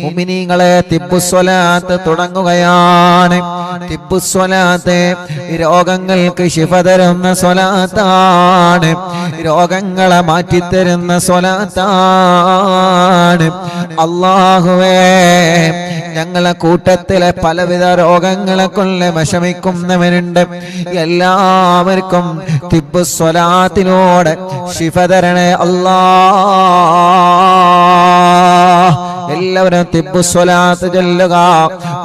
മുഅ്മിനീങ്ങളെ തിബ്ബുസ്വലാത്ത് തുടങ്ങുകയാണ്. തിബ്ബുസ്വലാത്ത് രോഗങ്ങൾക്ക് ശിഫ തരുന്ന സ്വലാത്താണ്, രോഗങ്ങളെ മാറ്റിത്തരുന്ന സ്വലാത്താണ്. അല്ലാഹുവേ, ഞങ്ങളെ കൂട്ടത്തിലെ പലവിധ രോഗങ്ങളെ കൊണ്ട് വിഷമിക്കുന്നവരുണ്ട്. എല്ലാവർക്കും തിബ്ബുസ്വലാത്തിലൂടെ ശിഫ തരണേ അല്ലാഹ്. എല്ലാവരും തിബ്ബുസ്വലാത്ത് ചൊല്ലുക.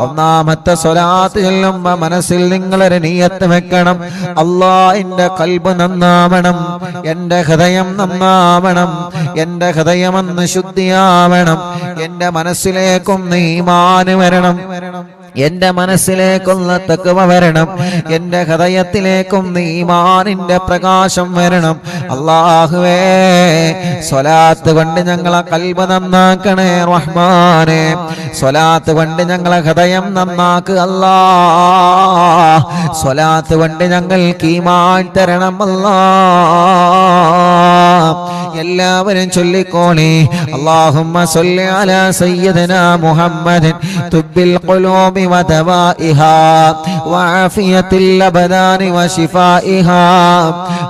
ഒന്നാമത്തെ സ്വലാത്ത് ചൊല്ലുമ്പോ മനസ്സിൽ നിങ്ങളൊരു നിയ്യത്ത് വെക്കണം. അല്ലാഹ്, എന്റെ ഖൽബ് നന്നാവണം, എന്റെ ഹൃദയം നന്നാവണം, എന്റെ ഹൃദയമെന്ന് ശുദ്ധിയാവണം, എന്റെ മനസ്സിലേക്കും ഈമാൻ വരണം, എന്റെ മനസ്സിലേക്കുള്ള തഖ്വ വരണം, എന്റെ ഹൃദയത്തിലേക്കും ഈമാനിന്റെ പ്രകാശം വരണം. അല്ലാഹുവേ, സ്വലാത്ത് കൊണ്ട് ഞങ്ങളെ ഖൽബ് നന്നാക്കണേ റഹ്മാനേ. സ്വലാത്ത് കൊണ്ട് ഞങ്ങളെ ഹൃദയം നന്നാക്കുക അല്ലാഹ്. സ്വലാത്ത് കൊണ്ട് ഞങ്ങൾക്ക് ഈമാൻ തരണം അല്ലാഹ്. എല്ലാവരും ചൊല്ലിക്കോളി. അല്ലാഹുമ്മ സ്വല്ലി അലാ സയ്യിദിനാ മുഹമ്മദിൻ തുബ്ബിൽ ഖുലൂബി വദവാഇഹാ വആഫിയത്തിൽ അബ്ദാനി വശിഫാഇഹാ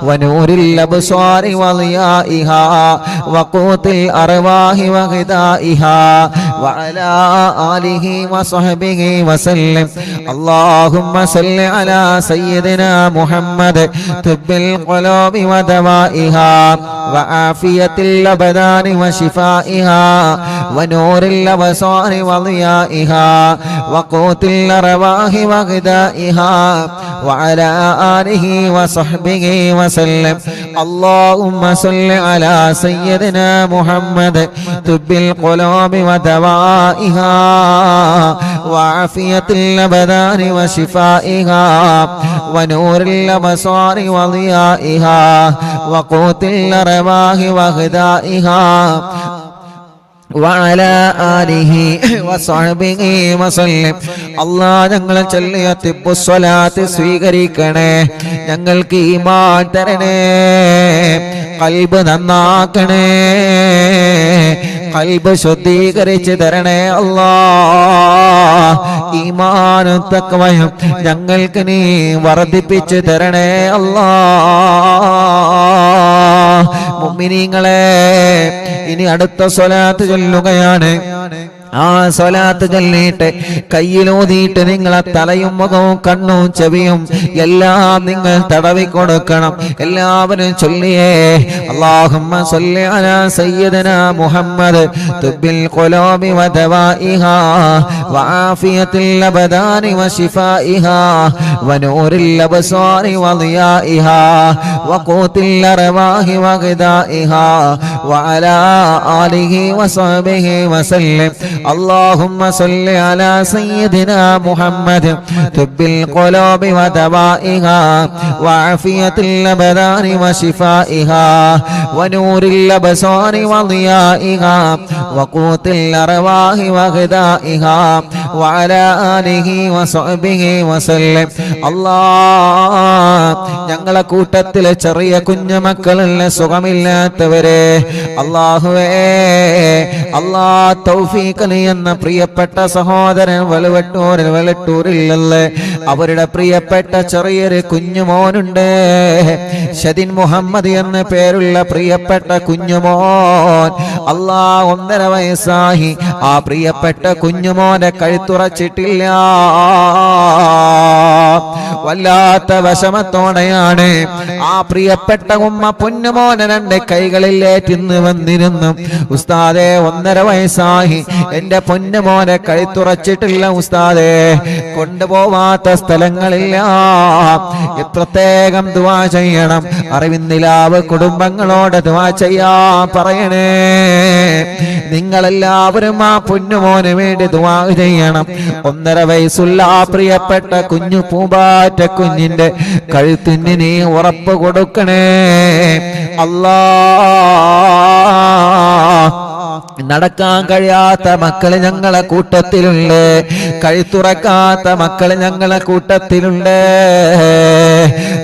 വനൂരിൽ അബ്സാരി വളിയാഇഹാ വഖൂത്തിൽ അർവാഹി വഗിദാഇഹാ വഅലാ ആലിഹി വസഹ്ബിഹി വസല്ലം. അല്ലാഹുമ്മ സ്വല്ലി അലാ സയ്യിദിനാ മുഹമ്മദ് തുബ്ബിൽ ഖുലൂബി വദവാഇഹാ وعافية الأبدان وشفائها ونور الأبصار وضيائها وقوت الأرواح وغذائها وعلى آله وصحبه وسلم. اللهم صل على سيدنا محمد طب القلوب ودوائها وعافية الأبدان وشفائها ونور الأبصار وضيائها وقوت الأرواح وغذائها وعلى آله وصحبه وسلم. അല്ലാഹ്, ഞങ്ങൾ ചൊല്ലിയ തിബ്ബുസ്വലാത്ത് സ്വീകരിക്കണേ, ഞങ്ങൾക്ക് ഈമാൻ തരണേ, ഖൽബ് നന്നാക്കണേ, ഖൽബ് ശുദ്ധീകരിച്ച് തരണേ അല്ലാഹ്. ഈമാനും തഖ്വയും ഞങ്ങൾക്ക് നീ വർദ്ധിപ്പിച്ച് തരണേ അല്ലാഹ്. മുഅ്മിനീങ്ങളെ, ഇനി അടുത്ത സ്വലാത്ത് ചൊല്ലുകയാണ്. ആ സ്വലാത്ത് ചൊല്ലിയിട്ട് കയ്യിലൂതിയിട്ട് നിങ്ങളെ തലയും മുഖവും കണ്ണും ചെവിയും എല്ലാം നിങ്ങൾ തടവി കൊടുക്കണം. എല്ലാവരും ചൊല്ലിയേ. അല്ലാഹുമ്മ സ്വല്ലി അലാ സയ്യിദിനാ മുഹമ്മദ് തുബ്ബിൽ ഖുലൂബി വദവാഇഹാ വആഫിയത്തിൽ അബ്ദാനി വശിഫാഇഹാ വനൂരിൽ അബ്സാരി വളിയാഇഹാ വഖൂത്തിൽ അർവാഹി വഗിദാഇഹാ വഅലാ ആലിഹി വസഹ്ബിഹി വസല്ലം. اللهم صل على سيدنا محمد طب القلوب ودوائها وعافية الأبدان وشفائها ونور الأبصار وضيائها وقوت الأرواح وغذائها وعلى آله وصحبه وسلم. الله, ഞങ്ങളെ കൂട്ടത്തിലെ ചെറിയ കുഞ്ഞുമക്കളല്ല സുഖമില്ലാത്തവരെ അല്ലാഹുവേ, അല്ലാഹ് തൗഫീഖ് എന്ന പ്രിയപ്പെട്ട സഹോദരൻ വെളട്ടൂരിലല്ലേ, അവരുടെ പ്രിയപ്പെട്ട ചെറിയൊരു കുഞ്ഞുമോനുണ്ട്, ഷദിൻ മുഹമ്മദ് എന്ന പേരുള്ള പ്രിയപ്പെട്ട കുഞ്ഞുമോൻ. അല്ലാഹ്, 1.5 വയസ്സായി. ആ പ്രിയപ്പെട്ട കുഞ്ഞുമോനെ കഴുത്തുറച്ചിട്ടില്ല. വല്ലാത്ത വിഷമത്തോടെയാണ് ആ പ്രിയപ്പെട്ട ഉമ്മ പൊന്നുമോനെ 2 കൈകളിൽ ഏറ്റിന്ന് വന്നിരുന്നു. ഉസ്താദേ, 1.5 വയസ്സായി, എന്റെ പൊന്നുമോനെ കഴുത്തുറച്ചിട്ടില്ല ഉസ്താദേ, കൊണ്ടുപോവാത്ത സ്ഥലങ്ങളില്ല. പ്രത്യേകം ദുആ ചെയ്യണം. അറിവിന്നിലാവ് കുടുംബങ്ങളോട് ദുആ ചെയ്യാൻ പറയണേ. നിങ്ങളെല്ലാവരും ആ പൊന്നുമോന് വേണ്ടി ദുആ ചെയ്യണം. 1.5 വയസ്സുള്ള ആ പ്രിയപ്പെട്ട കുഞ്ഞു പൂമ്പാറ്റ കുഞ്ഞിന്റെ കഴുത്തിന് നീ ഉറപ്പ് കൊടുക്കണേ അല്ലാഹ്. നടക്കാൻ കഴിയാത്ത മക്കള് ഞങ്ങളെ കൂട്ടത്തിലുണ്ട്, കഴുത്തുറക്കാത്ത മക്കള് ഞങ്ങളെ കൂട്ടത്തിലുണ്ട്.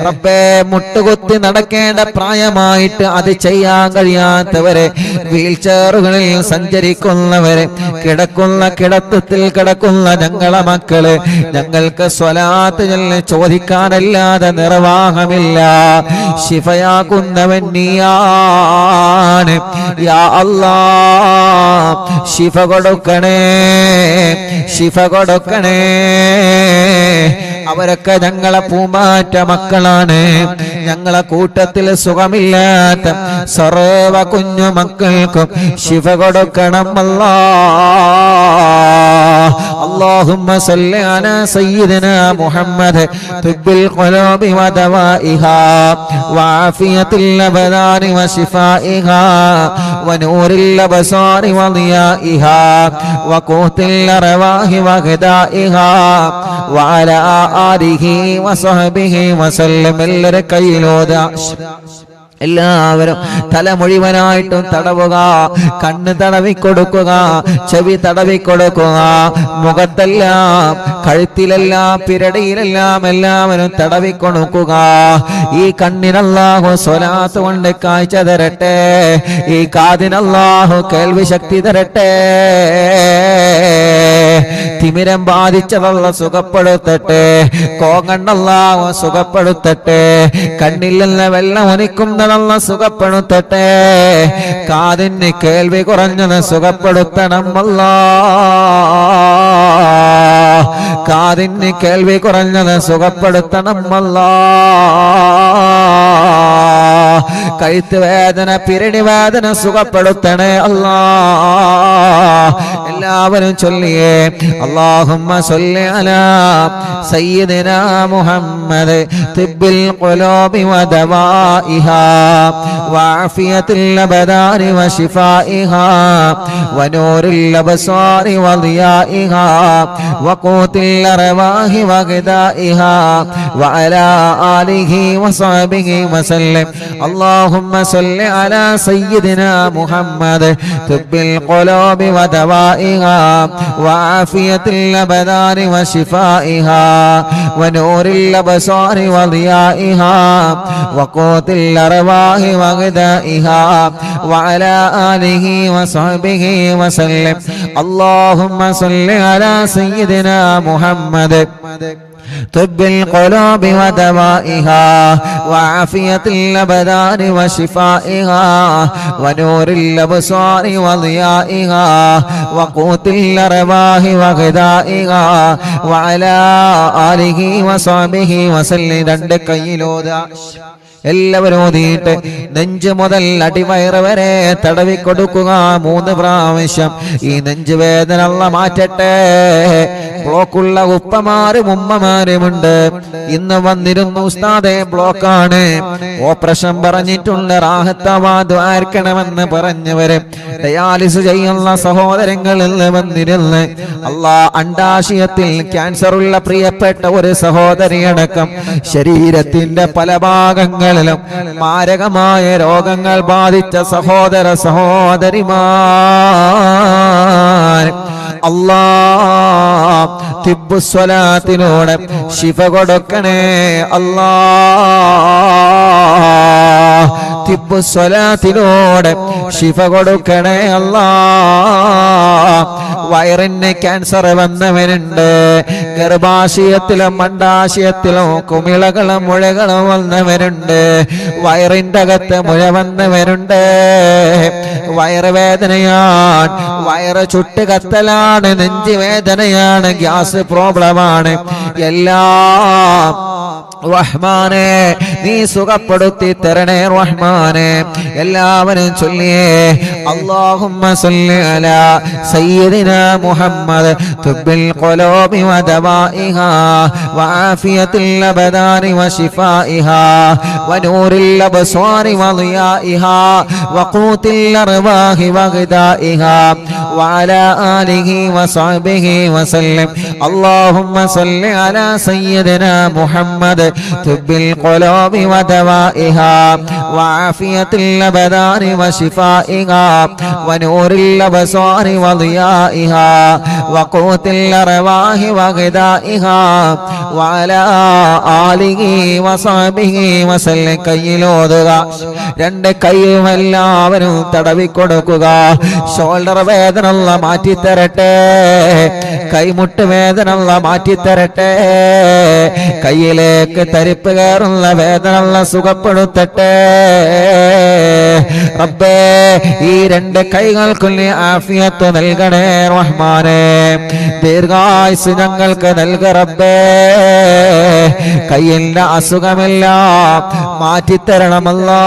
റബ്ബേ, മുട്ടുകുത്തി നടക്കേണ്ട പ്രായമായിട്ട് അത് ചെയ്യാൻ കഴിയാത്തവരെ, വീൽ ചെയറുകളിൽ സഞ്ചരിക്കുന്നവരെ, കിടക്കുന്ന കിടത്തത്തിൽ കിടക്കുന്ന ഞങ്ങളെ മക്കള്, ഞങ്ങൾക്ക് സ്വലാത്ത് ചോദിക്കാനല്ലാതെ നിർവാഹമില്ല. ശിഫയാക്കുന്നവൻ നീയാണ് യാ അല്ലാഹ്. ശിഫ കൊടുക്കണേ, ശിഫ കൊടുക്കണേ. അവരൊക്കെ ഞങ്ങളെ പൂമാറ്റ മക്കളാണ്. ഞങ്ങളെ കൂട്ടത്തിൽ സുഖമില്ലാത്ത സർവ കുഞ്ഞു മക്കൾക്കും ശിഫ കൊടുക്കണം അല്ലാഹ്. اللهم صل على سيدنا محمد طب القلوب ودوائها وعافية الأبدان وشفائها ونور الأبصار وضيائها وقوت الأرواح وغذائها وعلى آله وصحبه وسلم. എല്ലാവരും തല മുഴുവനായിട്ടും തടവുക, കണ്ണ് തടവിക്കൊടുക്കുക, ചെവി തടവിക്കൊടുക്കുക, മുഖത്തെല്ലാം, കഴുത്തിലെല്ലാം, പിരടിയിലെല്ലാം എല്ലാവരും തടവിക്കൊടുക്കുക. ഈ കണ്ണിനല്ലാഹു സ്വലാത്ത് കൊണ്ട് കാഴ്ച തരട്ടെ, ഈ കാതിനല്ലാഹു കേൾവി ശക്തി തരട്ടെ. തിമിരം ബാധിച്ചതല്ല സുഖപ്പെടുത്തട്ടെ, കോങ്ങണ്ണല്ലാഹു സുഖപ്പെടുത്തട്ടെ. കണ്ണിൽ നിന്ന് വെള്ളം ഒലിക്കുന്നതല്ല സുഖപ്പെടുത്തട്ടെ. കാതിന് കേൾവി കുറഞ്ഞത് സുഖപ്പെടുത്തണം അല്ലാഹ്. കാതിന് കേൾവി കുറഞ്ഞത് സുഖപ്പെടുത്തണം അല്ലാഹ്. കഴുത്ത് വേദന, പിരടി വേദന സുഖപ്പെടുത്തണേ അല്ലാഹ്. എല്ലാവരും ചൊല്ലിയേ اللهم صل على سيدنا محمد طب القلوب ودوائها وعافية الأبدان وشفائها ونور الأبصار وضيائها وقوت الأرواح وغذائها وعلى آله وصحبه وسلم. اللهم صل على سيدنا محمد طب القلوب ودوائها وعافية الأبدان وشفائها ونور الأبصار وضيائها وقوت الأرواح وغذائها وعلى آله وصحبه وسلم. اللهم صل على سيدنا محمد طب القلوب ودوائها وعافية الأبدان وشفائها ونور الأبصار وضيائها وقوت الأرواح وغذائها وعلى آله وصحبه وسلم. രണ്ട് കൈയിലോതാ എല്ലാവരും ഓതിയിട്ട് നെഞ്ച് മുതൽ അടിവയറ് വരെ തടവിക്കൊടുക്കുക 3 പ്രാവശ്യം. ഈ നെഞ്ചുവേദന അല്ലാഹ് മാറ്റട്ടെ. ബ്ലോക്കുള്ള ഉപ്പമാരും ഉമ്മമാരുമുണ്ട്. ഇന്ന് വന്നിരുന്നു ഉസ്താദേ ബ്ലോക്കാണ്, ഓപ്പറേഷൻ പറഞ്ഞിട്ടുണ്ട്, റാഹത്താവാ ദ്വാർക്കണമെന്ന് പറഞ്ഞവര്, ഡയാലിസ് ചെയ്യുന്ന സഹോദരങ്ങളിൽ വന്നിരുന്ന് അല്ലാഹ് അണ്ടാശയത്തിൽ ക്യാൻസർ ഉള്ള പ്രിയപ്പെട്ട ഒരു സഹോദരിയടക്കം ശരീരത്തിന്റെ പല ഭാഗങ്ങളിലും മാരകമായ രോഗങ്ങൾ ബാധിച്ച സഹോദര സഹോദരിമാർ അല്ലാഹ് തിബ്ബുസ്വലാത്തിലൂടെ ശിഫ കൊടുക്കണേ അല്ലാഹ്. തിബ്ബുസ്വലാത്തിലൂടെ ശിഫ കൊടുക്കണേ അല്ലാഹ്. വയറിന് ക്യാൻസർ വന്നവരുണ്ട്, ഗർഭാശയത്തിലും അണ്ടാശയത്തിലും കുമിളകളും മുഴകളും വന്നവരുണ്ട്, വയറിന്റെ അകത്ത് മുഴ വന്നവരുണ്ട്, വയറുവേദനയാണ്, വയറ് ചുട്ട് കത്തലാണ്, നെഞ്ച് വേദനയാണ്, ഗ്യാസ് പ്രോബ്ലമാണ്. എല്ലാം റഹ്മാനെ നീ സുഖപ്പെടുത്തി തരണേ റഹ്മാനെ. എല്ലാവരും ചൊല്ലിയേ അല്ലാഹുമ്മ സല്ലി അലാ സയ്യിദിനാ മുഹമ്മദ് തുബ്ബിൽ ഖുലൂബി വദവാഇഹാ വആഫിയത്തിൽ അബദാനി വശിഫാഇഹാ വനൂറിൽ അബ്സ്വാരി വളിയാഇഹാ വഖൂത്തിൽ അർവാഹി വഗദാഇഹാ വഅലാ ആലിഹി വസഹ്ബിഹി വസല്ലം. അല്ലാഹുമ്മ സല്ലി അലാ സയ്യിദിനാ മുഹമ്മദ് طب القلوب ودوائها وعافية الأبدان وشفائها ونور الأبصار وضيائها وقوت الأرواح وغذائها وعلى آله وصحبه وسلم കയ്യിലോതുക രണ്ട് കൈയും എല്ലാവരും തടവി കൊടുക്കുക ഷോൾഡർ വേദന അല്ലാഹ് മാറ്റിത്തരട്ടെ കൈമുട്ട് വേദന അല്ലാഹ് മാറ്റിത്തരട്ടെ കയ്യിലേക്ക് തരിപ്പ് കയറുന്ന വേദന അല്ലാഹ് സുഖപ്പെടുത്തട്ടെ റബ്ബേ ഈ രണ്ട് കൈകൾക്കും നീ ആഫിയത്ത് നൽകണേ റഹ്മാനേ ദീർഘായുസ് ഞങ്ങൾക്ക് നൽക റബ്ബേ കയ്യിന്റെ അസുഖമെല്ലാം മാറ്റിത്തരണമല്ലാഹ്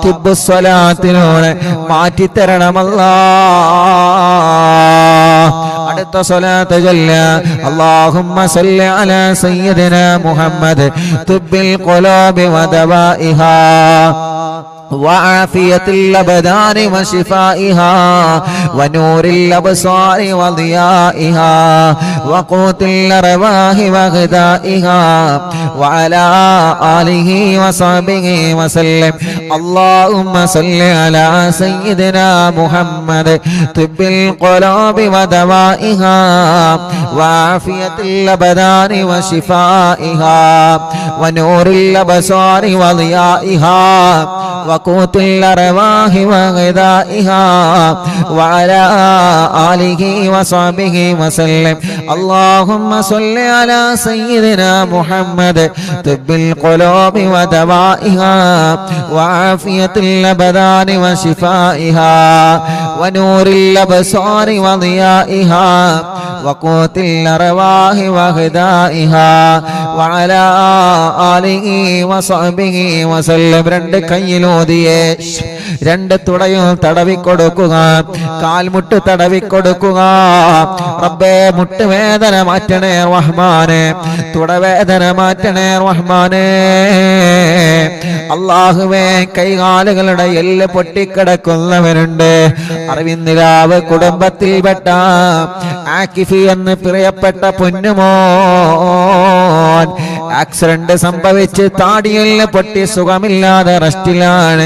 തിബ്ബു സ്വലാത്തിലൂടെ മാറ്റിത്തരണമല്ലാഹ് അടുത്ത സ്വലാത്ത് ചൊല്ല അല്ലാഹുമ്മ സല്ലി അലാ സയ്യിദിനാ മുഹമ്മദ് തുബ്ബിൽ ഖുലൂബി വദവാഇഹാ وعافية الأبدان وشفائها ونور الأبصار وضيائها وقوت الأرواح وغذائها وعلى آله وصحبه وسلم اللهم صل على سيدنا محمد طب القلوب ودوائها وعافية الأبدان وشفائها ونور الأبصار وضيائها وقوت الأرواح وغذائها وعلى آله وصحبه وسلم اللهم صل على سيدنا محمد طب القلوب ودوائها وعافية الأبدان وشفائها ونور الأبصار وضيائها وقوت الأرواح وغذائها وعلى آله وصحبه وسلم രണ്ട് കയ്യിലോതിയേ രണ്ട് തുടയും തടവിക്കൊടുക്കുക കാൽമുട്ട് തടവിക്കൊടുക്കുക റബ്ബേ മുട്ടുവേദന മാറ്റണേ റഹ്മാനേ തുടവേദന മാറ്റണേ റഹ്മാനേ അല്ലാഹുവേ കൈകാലുകളുടെ എല്ല് പൊട്ടിക്കിടക്കുന്നവരുണ്ട് അറിവിന്നിലാവ് കുടുംബത്തിൽപ്പെട്ട ആക്കിഫി എന്ന് പ്രിയപ്പെട്ട പൊന്നുമോൻ ആക്സിഡന്റ് സംഭവിച്ച് താടിയെല്ല് പൊട്ടി സുഖമില്ലാതെ റെസ്റ്റിലാണ്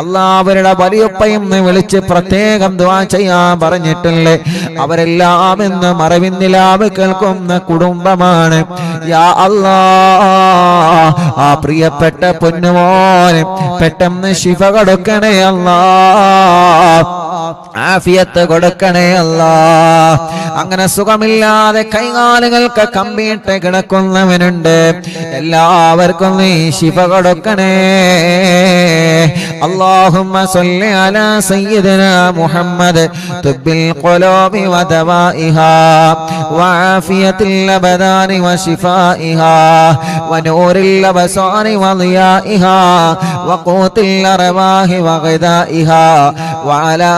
അല്ലാഹ് അവരുടെ വലിയപ്പയും വിളിച്ച് പ്രത്യേകം ദുആ ചെയ്യാൻ പറഞ്ഞിട്ടുണ്ട് അവരെല്ലാം ഇന്ന് മറവിന്നിലാവ് കേൾക്കുന്ന കുടുംബമാണ് യാ അല്ലാഹ് ആ പ്രിയപ്പെട്ട പൊന്നുമോനെ പെട്ടെന്ന് ശിഫ കൊടുക്കണേ അല്ലാഹ് ആഫിയത്ത് കൊടുക്കണേ അല്ലാഹ് അങ്ങനെ സുഖമില്ലാതെ കൈകാലുകൾക്ക് കമ്പിയിട്ട് കിടക്കുന്നവനുണ്ട് എല്ലാവർക്കും നീ ശിഫ കൊടുക്കണേ اللهم صل على سيدنا محمد طب القلوب ودوائها وعافية الأبدان وشفائها ونور الأبصار وضيائها وقوت الأرواح وغذائها وعلى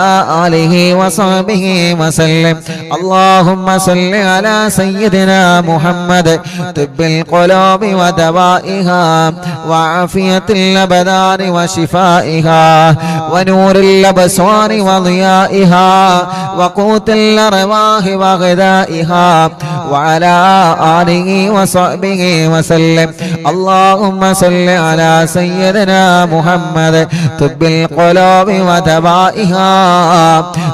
آله وصحبه وسلم اللهم صل على سيدنا محمد طب القلوب ودوائها وعافية الأبدان وشفائها ونور الأبصار وضيائها وقوت الأرواح وغذائها وعلى آله وصحبه وسلم اللهم صل على سيدنا محمد طب القلوب ودوائها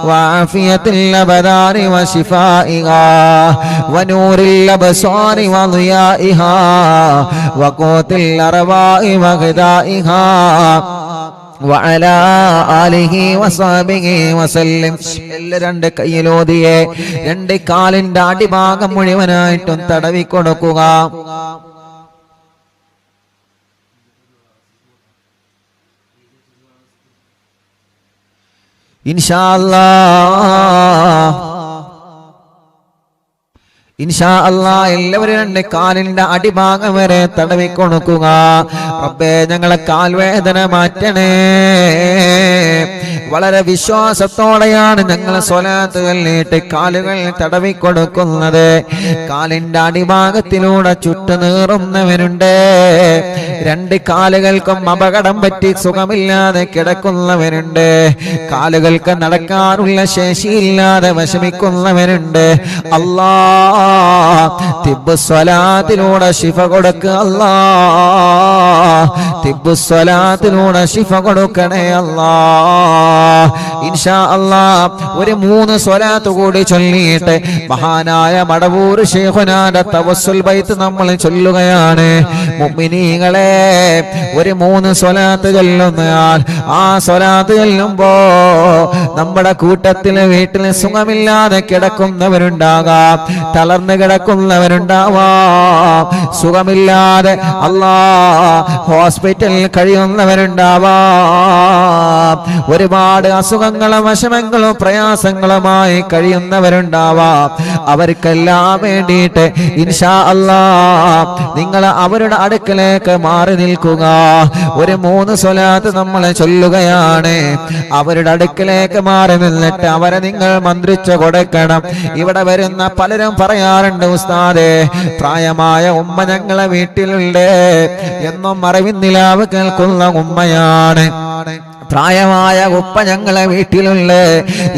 وعافية الأبدان وشفائها ونور الأبصار وضيائها وقوت الأرواح وغذائها وعلى آله وصحبه وسلم രണ്ട് കയ്യിലോതിയെ രണ്ട് കാലിന്റെ അടിഭാഗം മുഴുവനായിട്ടും തടവി കൊടുക്കുക ഇൻഷാ അല്ലാഹ് എല്ലാവരും രണ്ട് കാലിന്റെ അടിഭാഗം വരെ തടവി കൊടുക്കുക റബ്ബേ ഞങ്ങളെ കാൽവേദന മാറ്റണേ വളരെ വിശ്വാസത്തോടെയാണ് ഞങ്ങൾ സ്വലാത്ത് ചൊല്ലിയിട്ട് കാലുകൾ തടവിക്കൊടുക്കുന്നത്. കാലിന്റെ അടിഭാഗത്തിലൂടെ ചുട്ടുനീറുന്നവരുണ്ട്. രണ്ട് കാലുകൾക്കും അപകടം പറ്റി സുഖമില്ലാതെ കിടക്കുന്നവരുണ്ട്. കാലുകൾക്ക് നടക്കാനുള്ള ശേഷിയില്ലാതെ വിഷമിക്കുന്നവരുണ്ട്. അല്ലാ തിബ്ബു സ്വലാത്തിലൂടെ ശിഫ കൊടുക്കുക. അല്ലാ തിബ്ബു സ്വലാത്തിലൂടെ ശിഫ കൊടുക്കണേ അല്ലാ. ഇൻഷാ അല്ലാ ഒരു 3 സ്വലാത്ത് കൂടി ചൊല്ലിയിട്ട് മഹാനായ മടവൂർ ശൈഖുനാന്റെ തവസ്സുൽ ബൈത്ത് നമ്മൾ ചൊല്ലുകയാണ്. മുഅ്മിനീങ്ങളെ, ഒരു 3 സ്വലാത്ത് ചൊല്ലുന്നയാൾ ആ സ്വലാത്ത് ചൊല്ലുമ്പോ നമ്മുടെ കൂട്ടത്തിൽ വീട്ടിൽ സുഖമില്ലാതെ കിടക്കുന്നവരുണ്ടാകാം, തളർന്നു കിടക്കുന്നവരുണ്ടാവാം, സുഖമില്ലാതെ അല്ലാ ഹോസ്പിറ്റലിൽ കഴിയുന്നവരുണ്ടാവാം, ഒരുപാട് അസുഖങ്ങളും വിഷമങ്ങളും പ്രയാസങ്ങളുമായി കഴിയുന്നവരുണ്ടാവാം. അവർക്കെല്ലാം വേണ്ടിയിട്ട് ഇൻഷാ അല്ലാ നിങ്ങൾ അവരുടെ അടുക്കലേക്ക് മാറി നിൽക്കുക. ഒരു 3 സ്വലാത്ത് നമ്മൾ ചൊല്ലുകയാണ്. അവരുടെ അടുക്കലേക്ക് മാറി നിന്നിട്ട് അവരെ നിങ്ങൾ മന്ത്രിച്ചു കൊടുക്കണം. ഇവിടെ വരുന്ന പലരും പറയാറുണ്ട്, ഉസ്താദേ പ്രായമായ ഉമ്മ ഞങ്ങളെ വീട്ടിലുണ്ട്, എന്നും അറിവിന്നിലാവ് കേൾക്കുന്ന ഉമ്മയാണ്. പ്രായമായ ഉപ്പ ഞങ്ങളെ വീട്ടിലുള്ള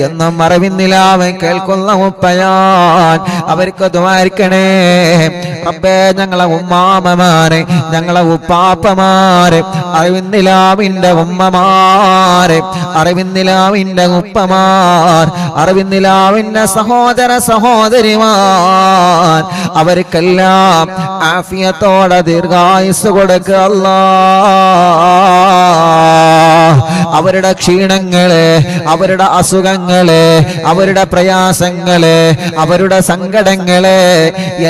എന്നും അറിവിന്നിലാവ് കേൾക്കുന്ന ഉപ്പയാൻ. അവർക്ക് ദ്വാരിക്കണേ റബ്ബേ. ഞങ്ങളെ ഉമ്മാമമാരെ, ഞങ്ങളെ ഉപ്പാപ്പമാരെ, അറിവിന്നിലാവിന്റെ ഉമ്മമാരെ, അറിവിന്നിലാവിന്റെ ഉപ്പമാർ, അറിവിന്നിലാവിന്റെ സഹോദര സഹോദരിമാർ, അവർക്കെല്ലാം ആഫിയത്തോടെ ദീർഘായുസ് കൊടുക്കുക അല്ലാ. അവരുടെ ക്ഷീണങ്ങള്, അവരുടെ അസുഖങ്ങള്, അവരുടെ പ്രയാസങ്ങള്, അവരുടെ സങ്കടങ്ങള്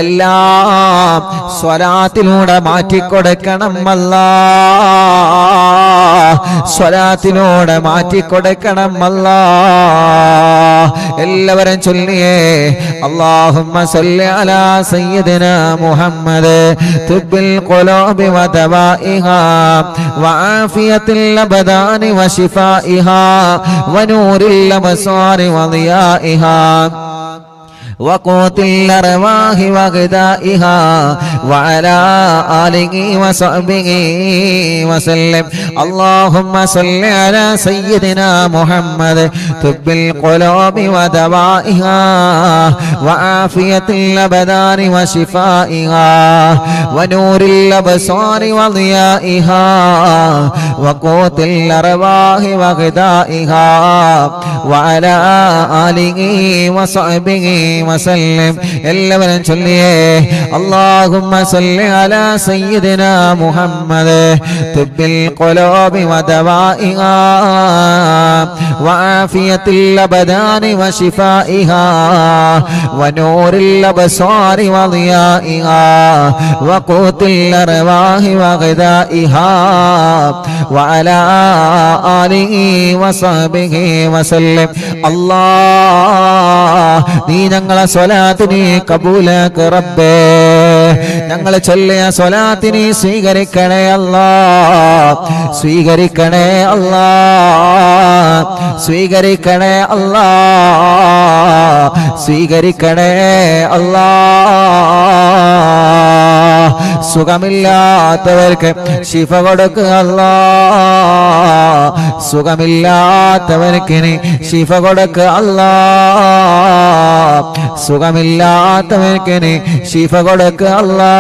എല്ലാം സ്വലാത്തിലൂടെ മാറ്റിക്കൊടുക്കണം അല്ലാ. സ്വലാത്തിലൂടെ മാറ്റിക്കൊടുക്കണം അല്ലാ. എല്ലാവരും ചൊല്ലിയേ അല്ലാഹുമ്മ സല്ലി അലാ സയ്യിദിനാ മുഹമ്മദ് തുബ്ബിൽ ഖുലൂബി വദവാഇഹാ വആഫിയത്തിൽ അബദാനി വശിഫാഇഹാ വനൂരിൽ അബ്സാരി വദിയാഇഹാ وقوت الأرواح وغذائها وعلى آله وصحبه وسلم. اللهم صل على سيدنا محمد طب القلوب ودوائها وعافية الأبدان وشفائها ونور الأبصار وضيائها وقوت الأرواح وغذائها وعلى آله وصحبه وسلم. എല്ലാവരും ചൊല്ലിയേ اللهم صل على سيدنا محمد طب القلوب ودوائها وعافية الأبدان وشفائها ونور الأبصار وضيائها وقوت الأرواح وغذائها وعلى آله وصحبه وسلم. الله നീ ഞങ്ങളെ സ്വലാത്തിനെ കബൂലാക്ക് റബ്ബേ. ഞങ്ങൾ ചൊല്ലിയ സ്വലാത്തിനെ സ്വീകരിക്കണേ അല്ലാ, സ്വീകരിക്കണേ അല്ലാ, സ്വീകരിക്കണേ അല്ലാ, സ്വീകരിക്കണേ അല്ലാ. സുഖമില്ലാത്തവർക്ക് ശിഫ കൊടുക്കുക അല്ലാ, സുഖമില്ലാത്തവർക്ക് ശിഫ കൊടുക്കുക അല്ലാ, സുഖമില്ലാത്തവർക്ക് ശിഫ കൊടുക്കുക അല്ലാ.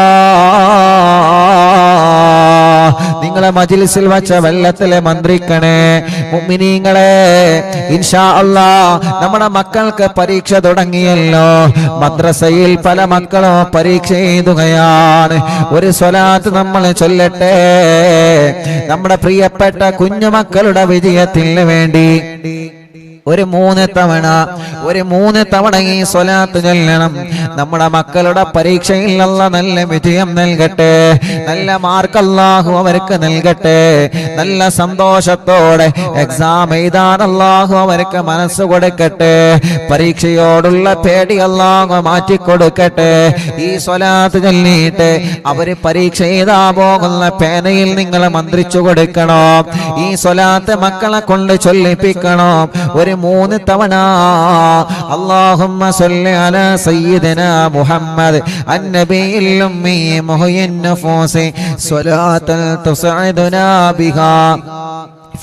നിങ്ങളെ മജ്ലിസിൽ വച്ച വെള്ളത്തിലെ മന്ത്രിക്കണേ മുഅ്മിനീങ്ങളെ. ഇൻഷാ അല്ലാഹ് നമ്മുടെ മക്കൾക്ക് പരീക്ഷ തുടങ്ങിയല്ലോ. മദ്രസയിൽ പല മക്കളും പരീക്ഷ എഴുതുകയാണ്. ഒരു സ്വലാത്ത് നമ്മൾ ചൊല്ലട്ടെ നമ്മുടെ പ്രിയപ്പെട്ട കുഞ്ഞുമക്കളുടെ വിജയത്തിന് വേണ്ടി. ഒരു 3 തവണ ഈ സ്വലാത്ത് ചൊല്ലണം. നമ്മുടെ മക്കളുടെ പരീക്ഷയിൽ അല്ലാഹ് നല്ല വിജയം നൽകട്ടെ, നല്ല മാർക്ക് അല്ലാഹു അവർക്ക് നൽകട്ടെ, നല്ല സന്തോഷത്തോടെ എക്സാം എഴുതാൻ അല്ലാഹു അവർക്ക് മനസ്സ് കൊടുക്കട്ടെ, പരീക്ഷയോടുള്ള പേടി അല്ലാഹു മാറ്റിക്കൊടുക്കട്ടെ. ഈ സ്വലാത്ത് ചൊല്ലിയിട്ട് അവര് പരീക്ഷ എഴുതാ പോകുന്ന പേനയിൽ നിങ്ങൾ മന്ത്രിച്ചു കൊടുക്കണം. ഈ സ്വലാത്ത് മക്കളെ കൊണ്ട് ചൊല്ലിപ്പിക്കണം. ഒരു 3 തവണ അല്ലാഹുമ്മ സ്വല്ലി അലാ സയ്യിദിനാ മുഹമ്മദ് അന്നബിയിൽ ഉമ്മി മുഹയ്യിൻ നഫൂസി സ്വലാത്തൻ തുസ്ഇദുനാ ബിഹാ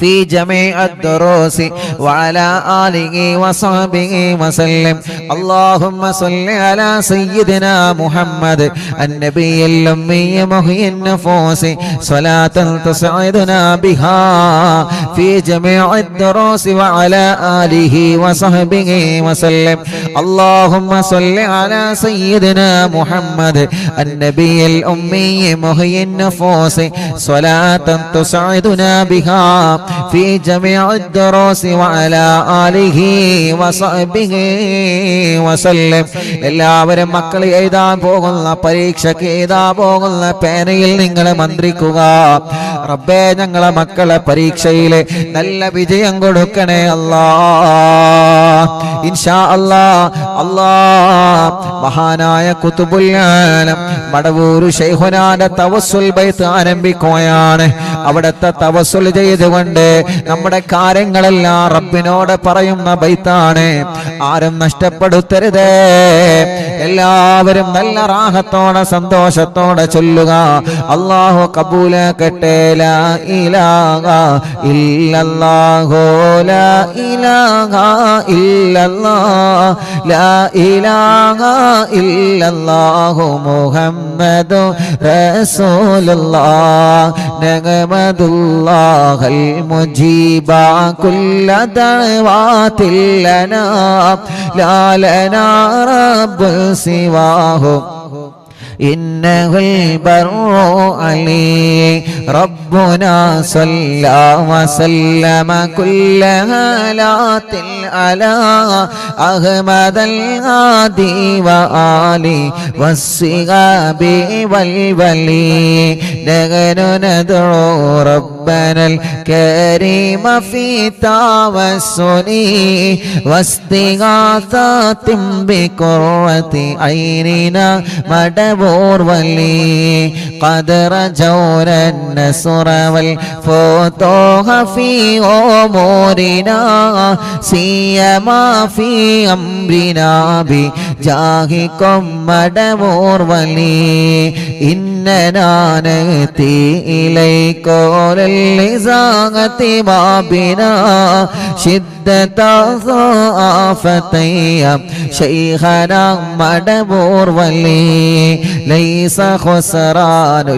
في جميع الدروس وعلى آله وصحبه وسلم. اللهم صل على سيدنا محمد النبي الأمي محيي النفوس صلاة تسعدنا بها في جميع الدروس وعلى آله وصحبه وسلم. اللهم صل على سيدنا محمد النبي الأمي محيي النفوس صلاة تسعدنا بها في جميع الدروس وعلى آله وصحبه وسلم. എല്ലാവരും മക്കൾ എഴുതാൻ പോകുന്ന പരീക്ഷയ്ക്ക് എഴുതാൻ പോകുന്ന പേനയിൽ നിങ്ങൾ മന്ത്രിക്കുക. റബ്ബേ, ഞങ്ങളെ മക്കളെ പരീക്ഷയിൽ നല്ല വിജയം കൊടുക്കണേ അല്ലാഹ്. ഇൻഷാ അല്ലാഹ്. അല്ലാഹ് മഹാനായ ഖുതുബുൽ ആലം മടവൂർ ശൈഖുനാന്റെ തവസ്സുൽ ബൈത്ത് ആരംഭിക്കുകയാണ്. അവിടുത്തെ തവസ്സുൽ ചെയ്തുകൊണ്ട് നമ്മുടെ കാര്യങ്ങളെല്ലാം റബ്ബിനോട് പറയുന്ന ബൈത്താണ്. ആരും നഷ്ടപ്പെടുത്തരുതേ. എല്ലാവരും നല്ല റാഹത്തോടെ സന്തോഷത്തോടെ ചൊല്ലുക. അല്ലാഹു കബൂലാക്കട്ടെ. ലാ ഇലാഹ ഇല്ലല്ലാഹു ലാ ഇലാഹ ഇല്ലല്ലാഹ് ലാ ഇലാഹ ഇല്ലല്ലാഹു മുഹമ്മദു റസൂലുള്ളാഹ് നഗമദുല്ലാഹൽ മുജീബ കുല്ല ദഅവാതിൽ ലനാ ലാ ലനാ റബ്ബു സിവാഹു إنه البر علي ربنا صلى وسلم كل هالات على أحمد الهادي وآله والصحاب والولي نحن ندعو ربنا الكريم في توسل واستغاثة بقرة عيننا مدبور ولي قد رجونا النصر والفتوح في أمورنا سيما في أمرنا بجاهكم مدبور ولي إننا نأتي إليك للإزاغة بابنا شدة ضعافتي شيخنا مدبور ولي ليس خسران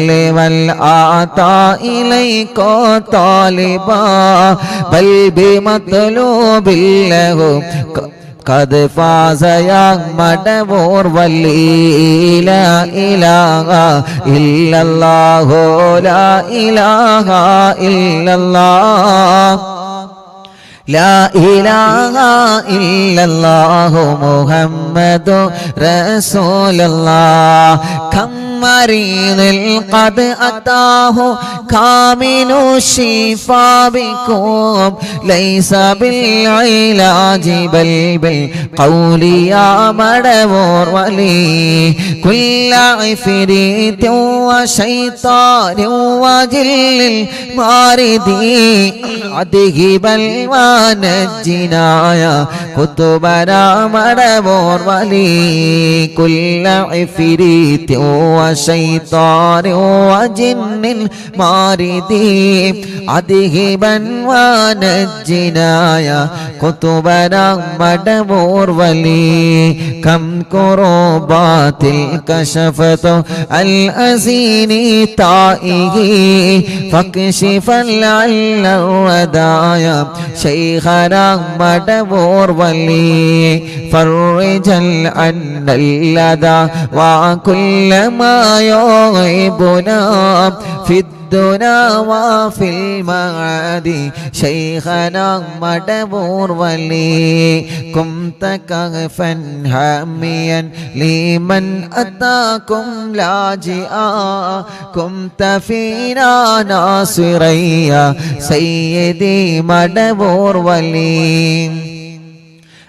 لمن أعطى إليك طالبا بل بمطلوب له قد فاز يا مدبور ولي لا إله إلا الله لا إله إلا الله لا إله إلا الله محمد رسول الله كم مريض قد أتاه كامل الشفاء بكم ليس بالعلاج بل بالقول يا مدبور ولي كل عفريت وشيطان وجل الماردي أذهب ونجنا يا كتبنا مدبور ولي كل عفريت وشيطان وجن ماردي أذهبا ونجنا يا كتبنا مدبور ولي كم كربات كشفت الأزين تائه فاكشفا لعل الردايا شيخنا مدبور ولي فرجا عنا اللدى وكل ما غيبنا في الدنا وفي المعاد شيخنا مدبور ولي كنت كغفا حاميا لمن أتاكم لاجئا كنت فينا ناصريا سيدي مدبور ولي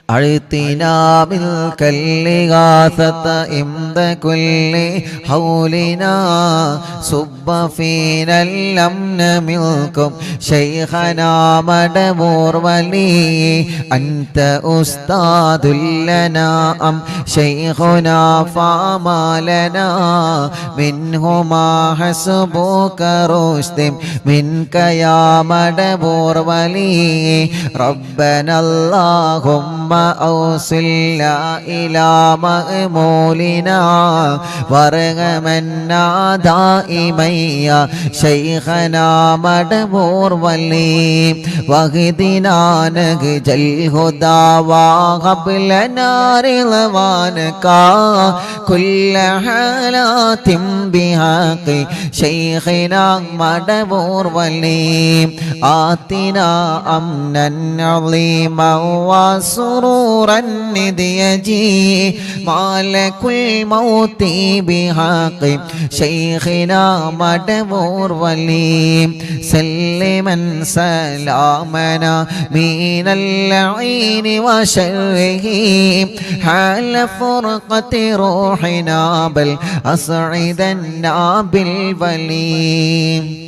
أعطنا ملك الإغاثة عند كل حولنا صب فينا الأمن منكم شيخنا مدبور ولي أنت أستاذ لنا أم شيخنا فما لنا منهما حسبك رشد منك يا مدبور ولي ربنا اللهم أوصلنا إلى مأمولنا وارغمنا دائما يا شيخنا مدبور ولي واهدنا نهج الهدى وهب لنا رضوانك كل حالات بحق شيخنا مدبور ولي آتنا أمنا عظيما وسرورا يجي مالك الموت بحق شيخنا مدبور ولي سلما سلامنا من اللعين وشره حال فرقة روحنا بل أسعدنا بالولي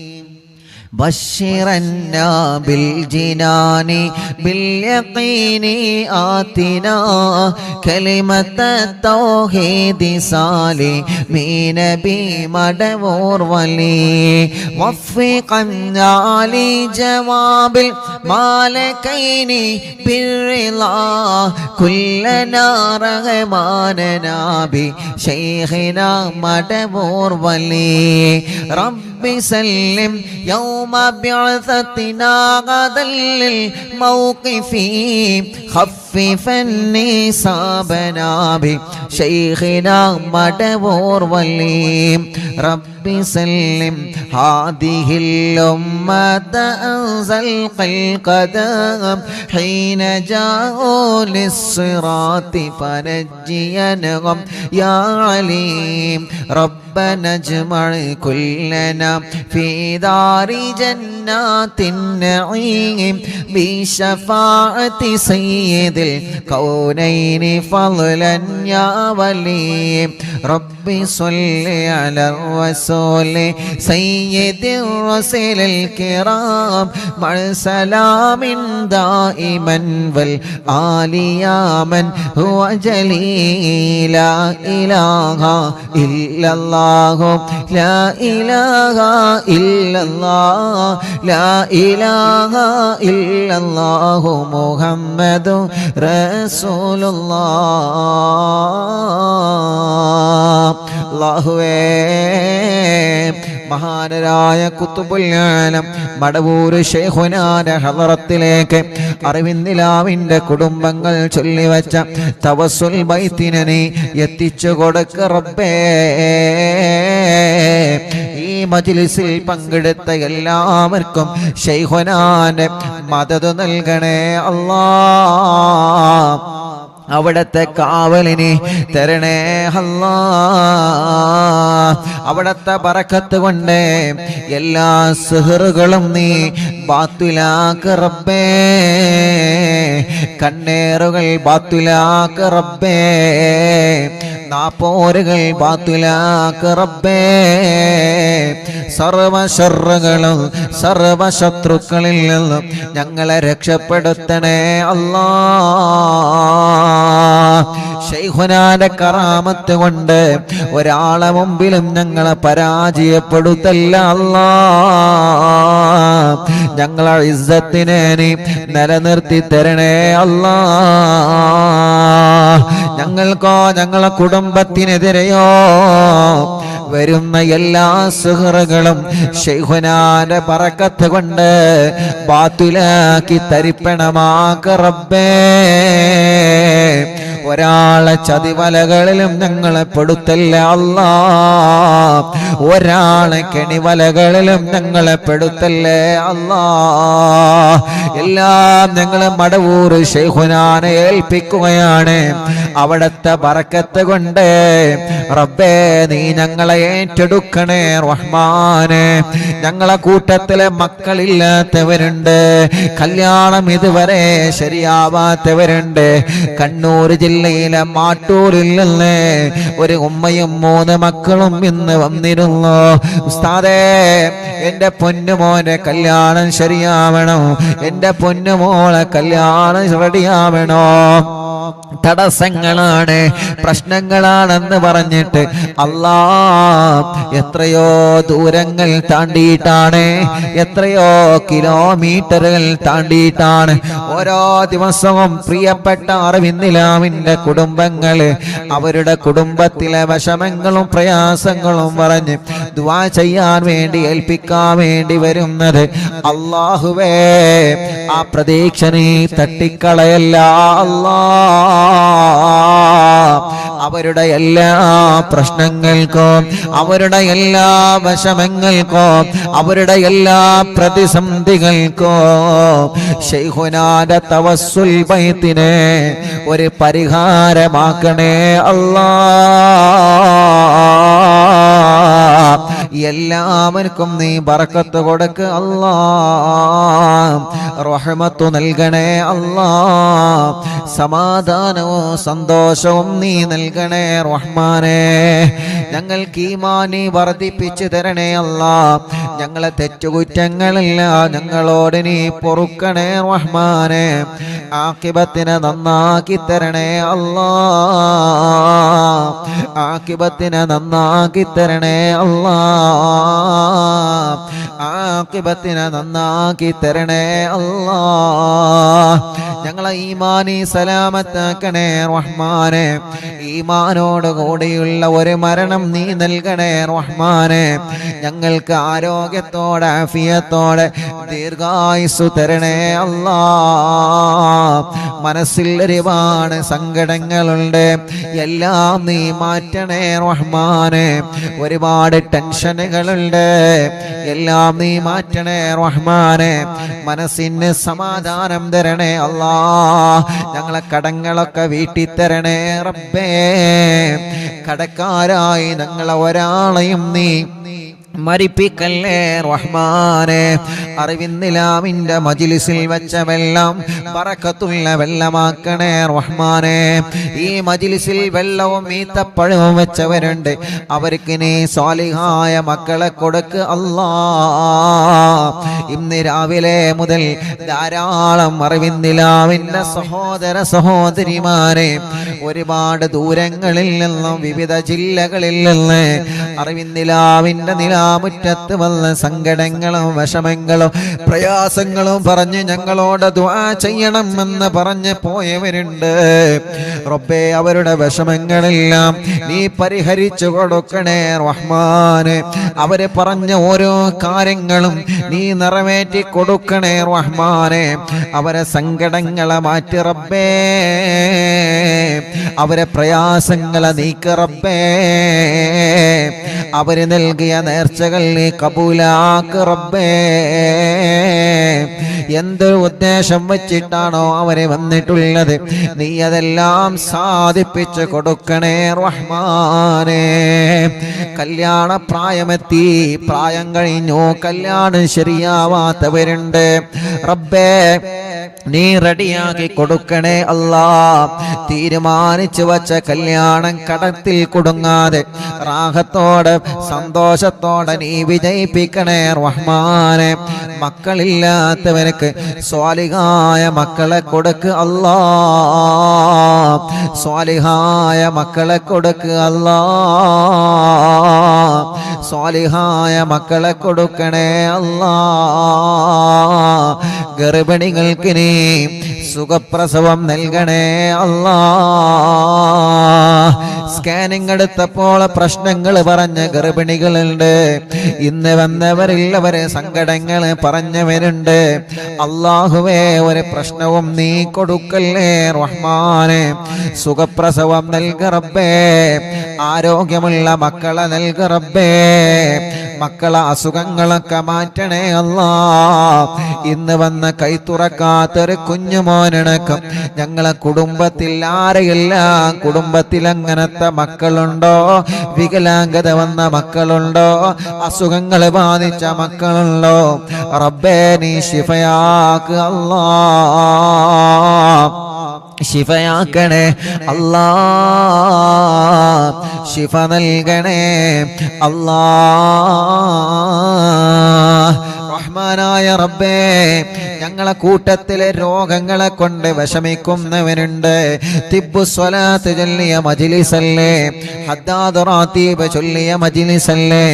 بشرنا بالجنان باليقين آتنا كلمة التوحيد سالمين بمدبور ولي وفقنا لجواب المالكين بالرضا كلنا رغماننا بشيخنا مدبور ولي رب سلم يوم بعثتنا غدا للموقف خففا نصابنا بشيخنا مدبور ولي رب سلم هذه الأمة أنزل القدم حين جاءوا للصراط فنجينهم يا عليم ربنا اجمع كلنا في دار جنات النعيم بشفاعة سيد الكونين فضلا يا ولي رب صل على الرسول سيد الرسل الكرام مع سلام دائما والآل يا من هو جليل لا إله إلا الله لا إله إلا الله لا إله إلا الله محمد رسول الله അല്ലാഹുവേ മഹാനരായ ഖുതുബുൽ ആലം മടവൂർ ശൈഖുനാന്റെ ഹളറത്തിലേക്ക് അറിവിന്ദിലാവിന്റെ കുടുംബങ്ങൾ ചൊല്ലിവച്ച തവസ്സുൽ ബൈത്തിനെ നീ എത്തിച്ചു കൊടുക്ക റബ്ബേ ഈ മജ്ലിസിൽ പങ്കെടുത്ത എല്ലാവർക്കും ശൈഖുനാന്റെ മദദ് നൽകണേ അല്ലാഹ് അവിടത്തെ കാവലിനെ തരണേ അല്ലാ അവിടത്തെ ബറക്കത്ത് കൊണ്ട് എല്ലാ സിഹറുകളും നീ ബാത്തിലാക്ക് റബ്ബേ കണ്ണേറുകൾ ബാത്തിലാക്ക് റബ്ബേ നാപ്പോരുകൾ ബാത്തിലാക്ക് റബ്ബേ സർവ ശർറുകളും സർവ ശത്രുക്കളിൽ നിന്നും ഞങ്ങളെ രക്ഷപ്പെടുത്തണേ അല്ലാ ശൈഖുനാന്റെ കറാമത്ത് കൊണ്ട് ഒരാളെ മുമ്പിലും ഞങ്ങളെ പരാജയപ്പെടുത്തല്ല അല്ലാ ഞങ്ങളെ ഇസ്സത്തിനെ നീ നിലനിർത്തി തരണേ അല്ലാ ഞങ്ങൾക്കോ ഞങ്ങളെ കുടുംബത്തിനെതിരെയോ വരുന്ന എല്ലാ സുഹൃകളും ശൈഖുനാന്റെ ബറക്കത്ത് കൊണ്ട് ബാത്തിലാക്കി തരിപ്പണമാക്ക റബ്ബേ ഒരാളെ ചതിവലകളിലും ഞങ്ങളെ പെടുത്തല്ല അല്ലാ. ഒരാളെ കെണിവലകളിലും ഞങ്ങളെ പെടുത്തല്ലേ അല്ലാ. എല്ലാം ഞങ്ങളെ മടവൂർ ശൈഖുനാനെ ഏൽപ്പിക്കുകയാണ്. അവിടത്തെ ബറക്കത്ത് കൊണ്ട് റബ്ബേ നീ ഞങ്ങളെ ഏറ്റെടുക്കണേ റഹ്മാനെ. ഞങ്ങളെ കൂട്ടത്തിലെ മക്കളില്ലാത്തവരുണ്ട്, കല്യാണം ഇതുവരെ ശരിയാവാത്തവരുണ്ട്. കണ്ണൂർ ജില്ലയിലെ മാട്ടൂരിൽ നിന്ന് ഒരു ഉമ്മയും 3 മക്കളും ഇന്ന് വന്നിരുന്നു. ഉസ്താദേ, എന്റെ പൊന്നുമോനെ കല്യാണം ശരിയാവണം, എന്റെ പൊന്നുമോളെ കല്യാണം റെഡിയാവണോ. തടസ്സങ്ങളാണ്, പ്രശ്നങ്ങളാണെന്ന് പറഞ്ഞിട്ട് അല്ലാ എത്രയോ ദൂരങ്ങൾ താണ്ടിയിട്ടാണ്, എത്രയോ കിലോമീറ്ററുകൾ താണ്ടിയിട്ടാണ് ഓരോ ദിവസവും പ്രിയപ്പെട്ട അറിവിന്നിലാവിന്റെ കുടുംബങ്ങള് അവരുടെ കുടുംബത്തിലെ വിഷമങ്ങളും പ്രയാസങ്ങളും പറഞ്ഞ് ദുആ ചെയ്യാൻ വേണ്ടി ഏൽപ്പിക്കാൻ വേണ്ടി വരുന്നത്. അല്ലാഹുവേ, ആ പ്രതീക്ഷ നീ തട്ടിക്കളയല്ല അല്ലാ. അവരുടെ എല്ലാ പ്രശ്നങ്ങൾക്കും, അവരുടെ എല്ലാ വിഷമങ്ങൾക്കും, അവരുടെ എല്ലാ പ്രതിസന്ധികൾക്കും ശൈഖുനാന്റെ തവസ്സുൽ ബൈത്തിനെ ഒരു പരിഹാരമാക്കണേ അല്ലാ. എല്ലാവർക്കും നീ ബറക്കത്ത് കൊടുക്ക് അല്ലാ. റഹ്മത്ത് നൽകണേ അല്ലാ. സമാധാനവും സന്തോഷവും നീ നൽകണേ റഹ്മാനേ. ഞങ്ങൾക്ക് ഈമാനി വർദ്ധിപ്പിച്ചു തരണേ അല്ലാ. ഞങ്ങളെ തെറ്റുകുറ്റങ്ങളെല്ലാം ഞങ്ങളോട് നീ പൊറുക്കണേ റഹ്മാനേ. ആഖിബത്തിനെ നന്നാക്കി തരണേ അല്ലാ. ആഖിബത്തിനെ നന്നാക്കി തരണേ അല്ലാ. ആഖിബത്തിനെ നന്നാക്കി തരണേ അല്ലാ. ഞങ്ങളെ ഈമാനി സലാമത്താക്കണേ റഹ്മാനേ. ഈമാനോട് കൂടിയുള്ള ഒരു മരണം നീ നൽകണേ റഹ്മാനേ. ഞങ്ങൾക്ക് ആരോഗ്യത്തോടെ ആഫിയത്തോടെ ദീർഘായുസ്സു തരണേ അല്ലാ. മനസ്സിൽ ഒരുപാട് സങ്കടങ്ങളുണ്ട്, എല്ലാം നീ മാറ്റണേ റഹ്മാനേ. ഒരുപാട് ടെൻഷനുകളുണ്ട്, എല്ലാം നീ മാറ്റണേ റഹ്മാനേ. മനസ്സിന് സമാധാനം തരണേ അല്ലാ. ഞങ്ങളെ കടങ്ങളൊക്കെ വീട്ടി തരണേ റബ്ബേ. കടക്കാരായി ഞങ്ങളെ ഒരാളെയും നീ മരിപ്പിക്കല്ലേ റഹ്മാനേ. അറിവിന്നിലാമിന്റെ മജ്ലിസിൽ വെച്ച വെള്ളം ബറക്കത്തുള്ള വെള്ളമാക്കണേ റഹ്മാനേ. ഈ മജ്ലിസിൽ വെള്ളവും ഈത്തപ്പഴവും വെച്ചവരുണ്ട്, അവർക്ക് നീ സ്വാലിഹായ മക്കളെ കൊടുക്ക് അല്ലാ. ഇന്ന് രാവിലെ മുതൽ ധാരാളം അറിവിന്നിലാവിന്റെ സഹോദര സഹോദരിമാരെ ഒരുപാട് ദൂരങ്ങളിൽ നിന്നും വിവിധ ജില്ലകളിൽ നിന്ന് അറിവിന്നിലാവിന്റെ മുറ്റത്ത് വന്ന സങ്കടങ്ങളും വിഷമങ്ങളും പ്രയാസങ്ങളും പറഞ്ഞ് ഞങ്ങളോട് ദുആ ചെയ്യണമെന്ന് പറഞ്ഞ് പോയവരുണ്ട്. റബ്ബേ, അവരുടെ വിഷമങ്ങളെല്ലാം നീ പരിഹരിച്ചു കൊടുക്കണേ റഹ്മാനെ. അവര് പറഞ്ഞ ഓരോ കാര്യങ്ങളും നീ നിറവേറ്റി കൊടുക്കണേ റഹ്മാനെ. അവരെ സങ്കടങ്ങളെ മാറ്റി റബ്ബേ, അവരെ പ്രയാസങ്ങളെ നീക്ക് റബ്ബേ. അവര് നൽകിയ നേർച്ചകൾ നീ കബൂലാക്ക് റബ്ബേ. എന്ത് ഉദ്ദേശം വെച്ചിട്ടാണോ അവരെ വന്നിട്ടുള്ളത്, നീ അതെല്ലാം സാധിപ്പിച്ചു കൊടുക്കണേ റഹ്മാനേ. കല്യാണ പ്രായമെത്തി, പ്രായം കഴിഞ്ഞു, കല്യാണം ശരിയാവാത്തവരുണ്ട്. റബ്ബേ, നീ റെഡിയാക്കി കൊടുക്കണേ അല്ലാ. തീരുമാനിച്ചു വച്ച കല്യാണം കടത്തിൽ കുടുങ്ങാതെ റാഹത്തോടെ സന്തോഷത്തോടെ നീ വിജയിപ്പിക്കണേ റഹ്മാനെ. മക്കളില്ലാത്തവർക്ക് സ്വാലിഹായ മക്കളെ കൊടുക്ക് അല്ലാ. സ്വാലിഹായ മക്കളെ കൊടുക്ക് അല്ലാ. സ്വാലിഹായ മക്കളെ കൊടുക്കണേ അല്ലാ. ഗർഭിണികൾക്ക് നീ സുഖപ്രസവം നൽകണേ അല്ലാ. സ്കാനിങ് എടുത്തപ്പോൾ പ്രശ്നങ്ങൾ പറഞ്ഞ ഗർഭിണികളുണ്ട്. ഇന്ന് വന്നവരില്ലവരെ സങ്കടങ്ങൾ പറഞ്ഞവരുണ്ട്. അല്ലാഹുവേ, ഒരു പ്രശ്നവും നീ കൊടുക്കല്ലേ റഹ്മാനെ. സുഖപ്രസവം നൽക റബ്ബേ, ആരോഗ്യമുള്ള മക്കളെ നൽക റബ്ബേ, മക്കളെ അസുഖങ്ങളൊക്കെ മാറ്റണേ അല്ലാ. ഇന്ന് വന്ന കൈ തുറക്കാത്തൊരു കുഞ്ഞുമോനടക്കം ഞങ്ങളെ കുടുംബത്തിൽ ആരെയെല്ലാം കുടുംബത്തിൽ അങ്ങനത്തെ മക്കളുണ്ടോ, വികലാംഗത വന്ന മക്കളുണ്ടോ, അസുഖങ്ങൾ ബാധിച്ച മക്കളുണ്ടോ, റബ്ബേ നീ ശിഫയാക്ക് അല്ലാ, ശിഫയാക്കണേ അല്ലാ, ശിഫ നൽകണേ അല്ലാ. റഹ്മാനായ റബ്ബേ, ഞങ്ങളെ കൂട്ടത്തിലെ രോഗങ്ങളെ കൊണ്ട് വിഷമിക്കുന്നവനുണ്ട്. തിബ്ബു സ്വലാത്ത് ചൊല്ലിയ മജ്ലിസല്ലേ, ഹദ്ദാദ് റാത്തീബ് ചൊല്ലിയ മജ്ലിസല്ലേ,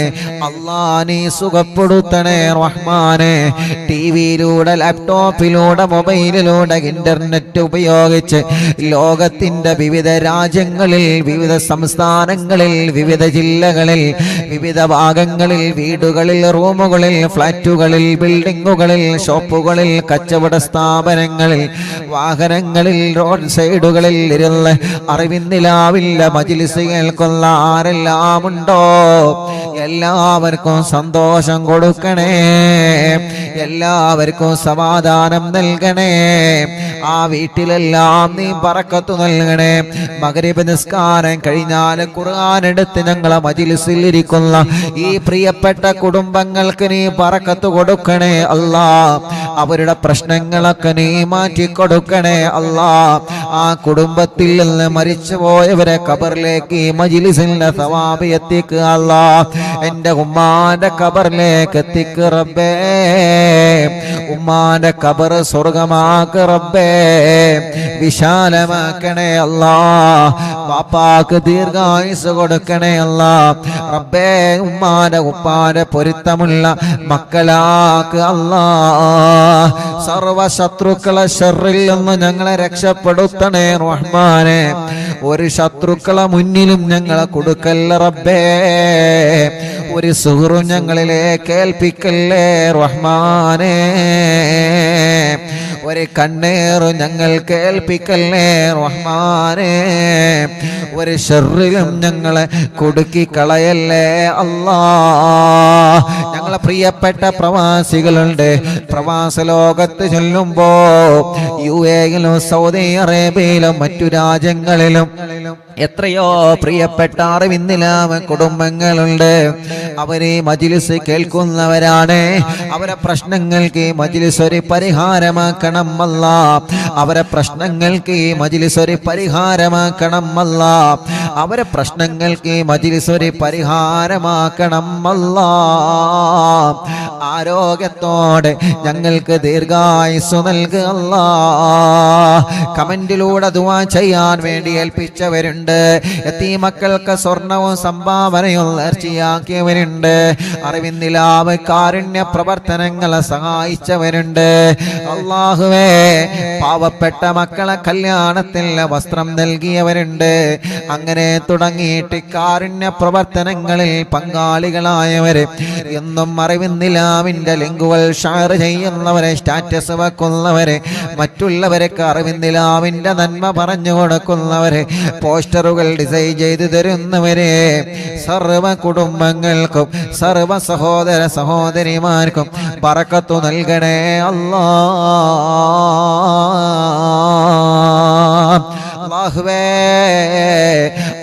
അല്ലാ നീ സുഖപ്പെടുത്തണേ റഹ്മാനെ. ടിവിയിലൂടെ, ലാപ്ടോപ്പിലൂടെ, മൊബൈലിലൂടെ, ഇന്റർനെറ്റ് ഉപയോഗിച്ച് ലോകത്തിന്റെ വിവിധ രാജ്യങ്ങളിൽ, വിവിധ സംസ്ഥാനങ്ങളിൽ, വിവിധ ജില്ലകളിൽ, വിവിധ ഭാഗങ്ങളിൽ, വീടുകളിൽ, റൂമുകളിൽ, ഫ്ലാറ്റുകളിൽ, ബിൽഡിങ്ങുകളിൽ, ഷോപ്പുകളിൽ, കച്ചവട സ്ഥാപനങ്ങളിൽ, വാഹനങ്ങളിൽ, റോഡ് സൈഡുകളിൽ ഇരുന്ന് അറിവിന്നിലാവില്ല മജ്ലിസ് കേൾക്കുന്ന ആരെല്ലാം ഉണ്ടോ എല്ലാവർക്കും സന്തോഷം കൊടുക്കണേ, എല്ലാവർക്കും സമാധാനം നൽകണേ. ആ വീട്ടിലെല്ലാം നീ ബറക്കത്ത് നൽകണേ. മഗ്രിബ് നിസ്കാരം കഴിഞ്ഞാൽ ഖുർആൻ എടുത്ത് ഞങ്ങളെ മജ്ലിസിൽ ഇരിക്കുന്ന ഈ പ്രിയപ്പെട്ട കുടുംബങ്ങൾക്ക് നീ ബറക്കത്ത് കൊടുക്കണേ അല്ലാ. അവരുടെ പ്രശ്നങ്ങളൊക്കെ നീ മാറ്റി കൊടുക്കണേ അല്ലാ. ആ കുടുംബത്തിൽ നിന്ന് മരിച്ചുപോയവരെ ഖബറിലേക്ക് ഈ മജ്ലിസിന്റെ സവാബ് എത്തിക്കുക അല്ലാ. എൻ്റെ ഉമ്മാന്റെ ഖബറിലേക്ക് എത്തിക്കുക റബ്ബേ, ഉമ്മാന്റെ ഖബർ സ്വർഗമാക്ക് റബ്ബേ, വിശാലമാക്കണേ അല്ലാ. വാപ്പാക്ക് ദീർഘായുസ് കൊടുക്കണേ അല്ലാ റബ്ബേ. ഉമ്മാന്റെ ഉപ്പാന്റെ പൊരുത്തമുള്ള മക്കളാക്ക് അല്ലാ. സർവ ശത്രുക്കളെ ശർറിൽ നിന്ന് ഞങ്ങളെ രക്ഷപ്പെടുത്തണേ റഹ്മാനെ. ഒരു ശത്രുക്കളെ മുന്നിലും ഞങ്ങളെ കൊടുക്കല്ല റബ്ബേ. ഒരു സുഹൃത്തും ഞങ്ങളിലേക്ക് ഏൽപ്പിക്കല്ലേ റഹ്മാനെ. ഒരു കണ്ണേറും ഞങ്ങൾ കേൾപ്പിക്കല്ലേ റഹ്മാനെ. ഒരു ശർറിലും ഞങ്ങളെ കുടുക്കി കളയല്ലേ അല്ലാ. ഞങ്ങളെ പ്രിയപ്പെട്ട പ്രവാസികളുണ്ട്. പ്രവാസ ലോകത്ത് ചൊല്ലുമ്പോ UAE-യിലും സൗദി അറേബ്യയിലും മറ്റു രാജ്യങ്ങളിലും എത്രയോ പ്രിയപ്പെട്ട അറിവിന്നിലാമ കുടുംബങ്ങളുണ്ട്. അവരെ മജ്ലിസ് കേൾക്കുന്നവരാണ്. അവരെ പ്രശ്നങ്ങൾക്ക് ഈ മജ്ലിസ് ഒരു പരിഹാരമാക്കണം അല്ലാ. അവരെ പ്രശ്നങ്ങൾക്ക് ഈ മജ്ലിസ് ഒരു പരിഹാരമാക്കണം അല്ലാ. അവരെ പ്രശ്നങ്ങൾക്ക് ഈ മജ്ലിസ് ഒരു പരിഹാരമാക്കണം അല്ലാ. ആരോഗ്യത്തോടെ ഞങ്ങൾക്ക് ദീർഘായുസ്സു നൽകുക അല്ലാ. കമന്റിലൂടെ ദുആ ചെയ്യാൻ വേണ്ടി ഏൽപ്പിച്ചവരുണ്ട്. യതീമക്കൾക്ക് സ്വർണവും സംഭാവനയും നേർച്ചയാക്കിയവരുണ്ട്. അറിവിന്നിലാവ് കാരുണ്യ പ്രവർത്തനങ്ങളെ സഹായിച്ചവരുണ്ട്. അല്ലാഹുവേ, പാവപ്പെട്ട മക്കളെ കല്യാണത്തിന് വസ്ത്രം നൽകിയവരുണ്ട്. അങ്ങനെ തുടങ്ങിയിട്ട് കാരുണ്യ പ്രവർത്തനങ്ങളിൽ പങ്കാളികളായവര് എന്നും അറിവിന്നിലാവിന്റെ ലിങ്കുകൾ ഷെയർ ചെയ്യുന്നവരെ, സ്റ്റാറ്റസ് വെക്കുന്നവരെ, മറ്റുള്ളവർക്ക് അറിവിന്നിലാവിന്റെ നന്മ പറഞ്ഞു കൊടുക്കുന്നവരെ, പോസ്റ്ററുകൾ ഡിസൈൻ ചെയ്തു തരുന്നവരെ, സർവ കുടുംബങ്ങൾക്കും സർവ സഹോദര സഹോദരിമാർക്കും ബറക്കത്ത് നൽകണേ അല്ലാ. അല്ലാഹുവേ,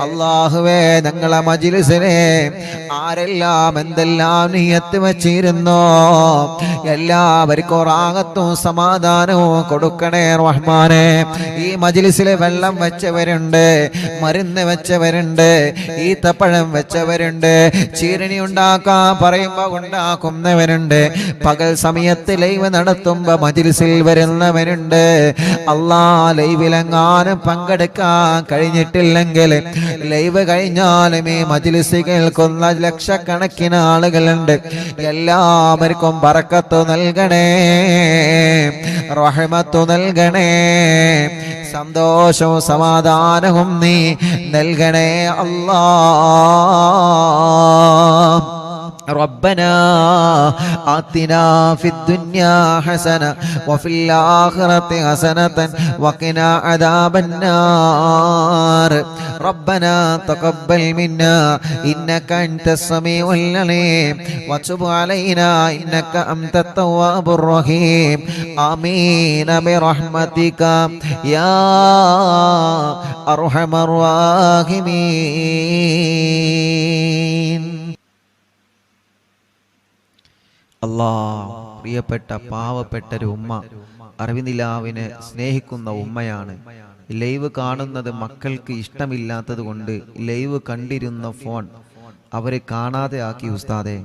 അല്ലാഹുവേ, ഞങ്ങളെ മജ്ലിസിനെ ആരെല്ലാം എന്തെല്ലാം നിയത്ത് വച്ചിരുന്നോ എല്ലാവർക്കും റാഹത്തും സമാധാനവും കൊടുക്കണേ റഹ്മാനെ. ഈ മജ്ലിസിൽ വെള്ളം വെച്ചവരുണ്ട്, മരുന്ന് വെച്ചവരുണ്ട്, ഈത്തപ്പഴം വെച്ചവരുണ്ട്, ചീരണി ഉണ്ടാക്കാൻ പറയുമ്പോ ഉണ്ടാക്കുന്നവരുണ്ട്, പകൽ സമയത്ത് ലൈവ് നടത്തുമ്പോ മജ്ലിസിൽ വരുന്നവരുണ്ട്. അല്ലാ, ലൈവിലെങ്ങാനും പങ്കെടുക്കാൻ കഴിഞ്ഞിട്ടില്ലെങ്കിൽ ലൈവ് കഴിഞ്ഞാലും ഈ മജ്ലിസ് കേൾക്കുന്ന ലക്ഷക്കണക്കിന് ആളുകളുണ്ട്. എല്ലാവർക്കും ബറക്കത്ത് നൽകണേ, റഹ്മത്ത് നൽകണേ, സന്തോഷവും സമാധാനവും നീ നൽകണേ അല്ലാഹ്. ربنا آتنا في الدنيا حسنة وفي الآخرة حسنة وقنا عذاب النار. ربنا تقبل منا إنك أنت السميع العليم وتب علينا إنك أنت التواب الرحيم. آمين برحمتك يا أرحم الراحمين. അല്ലാഹ്, പ്രിയപ്പെട്ട പാവപ്പെട്ടൊരു ഉമ്മ, അറിവിനിലാവിനെ സ്നേഹിക്കുന്ന ഉമ്മയാണ്. ലൈവ് കാണുന്നത് മക്കൾക്ക് ഇഷ്ടമില്ലാത്തത് കൊണ്ട് ലൈവ് കണ്ടിരുന്ന ഫോൺ അവരെ കാണാതെ ആക്കി ഉസ്താദെ.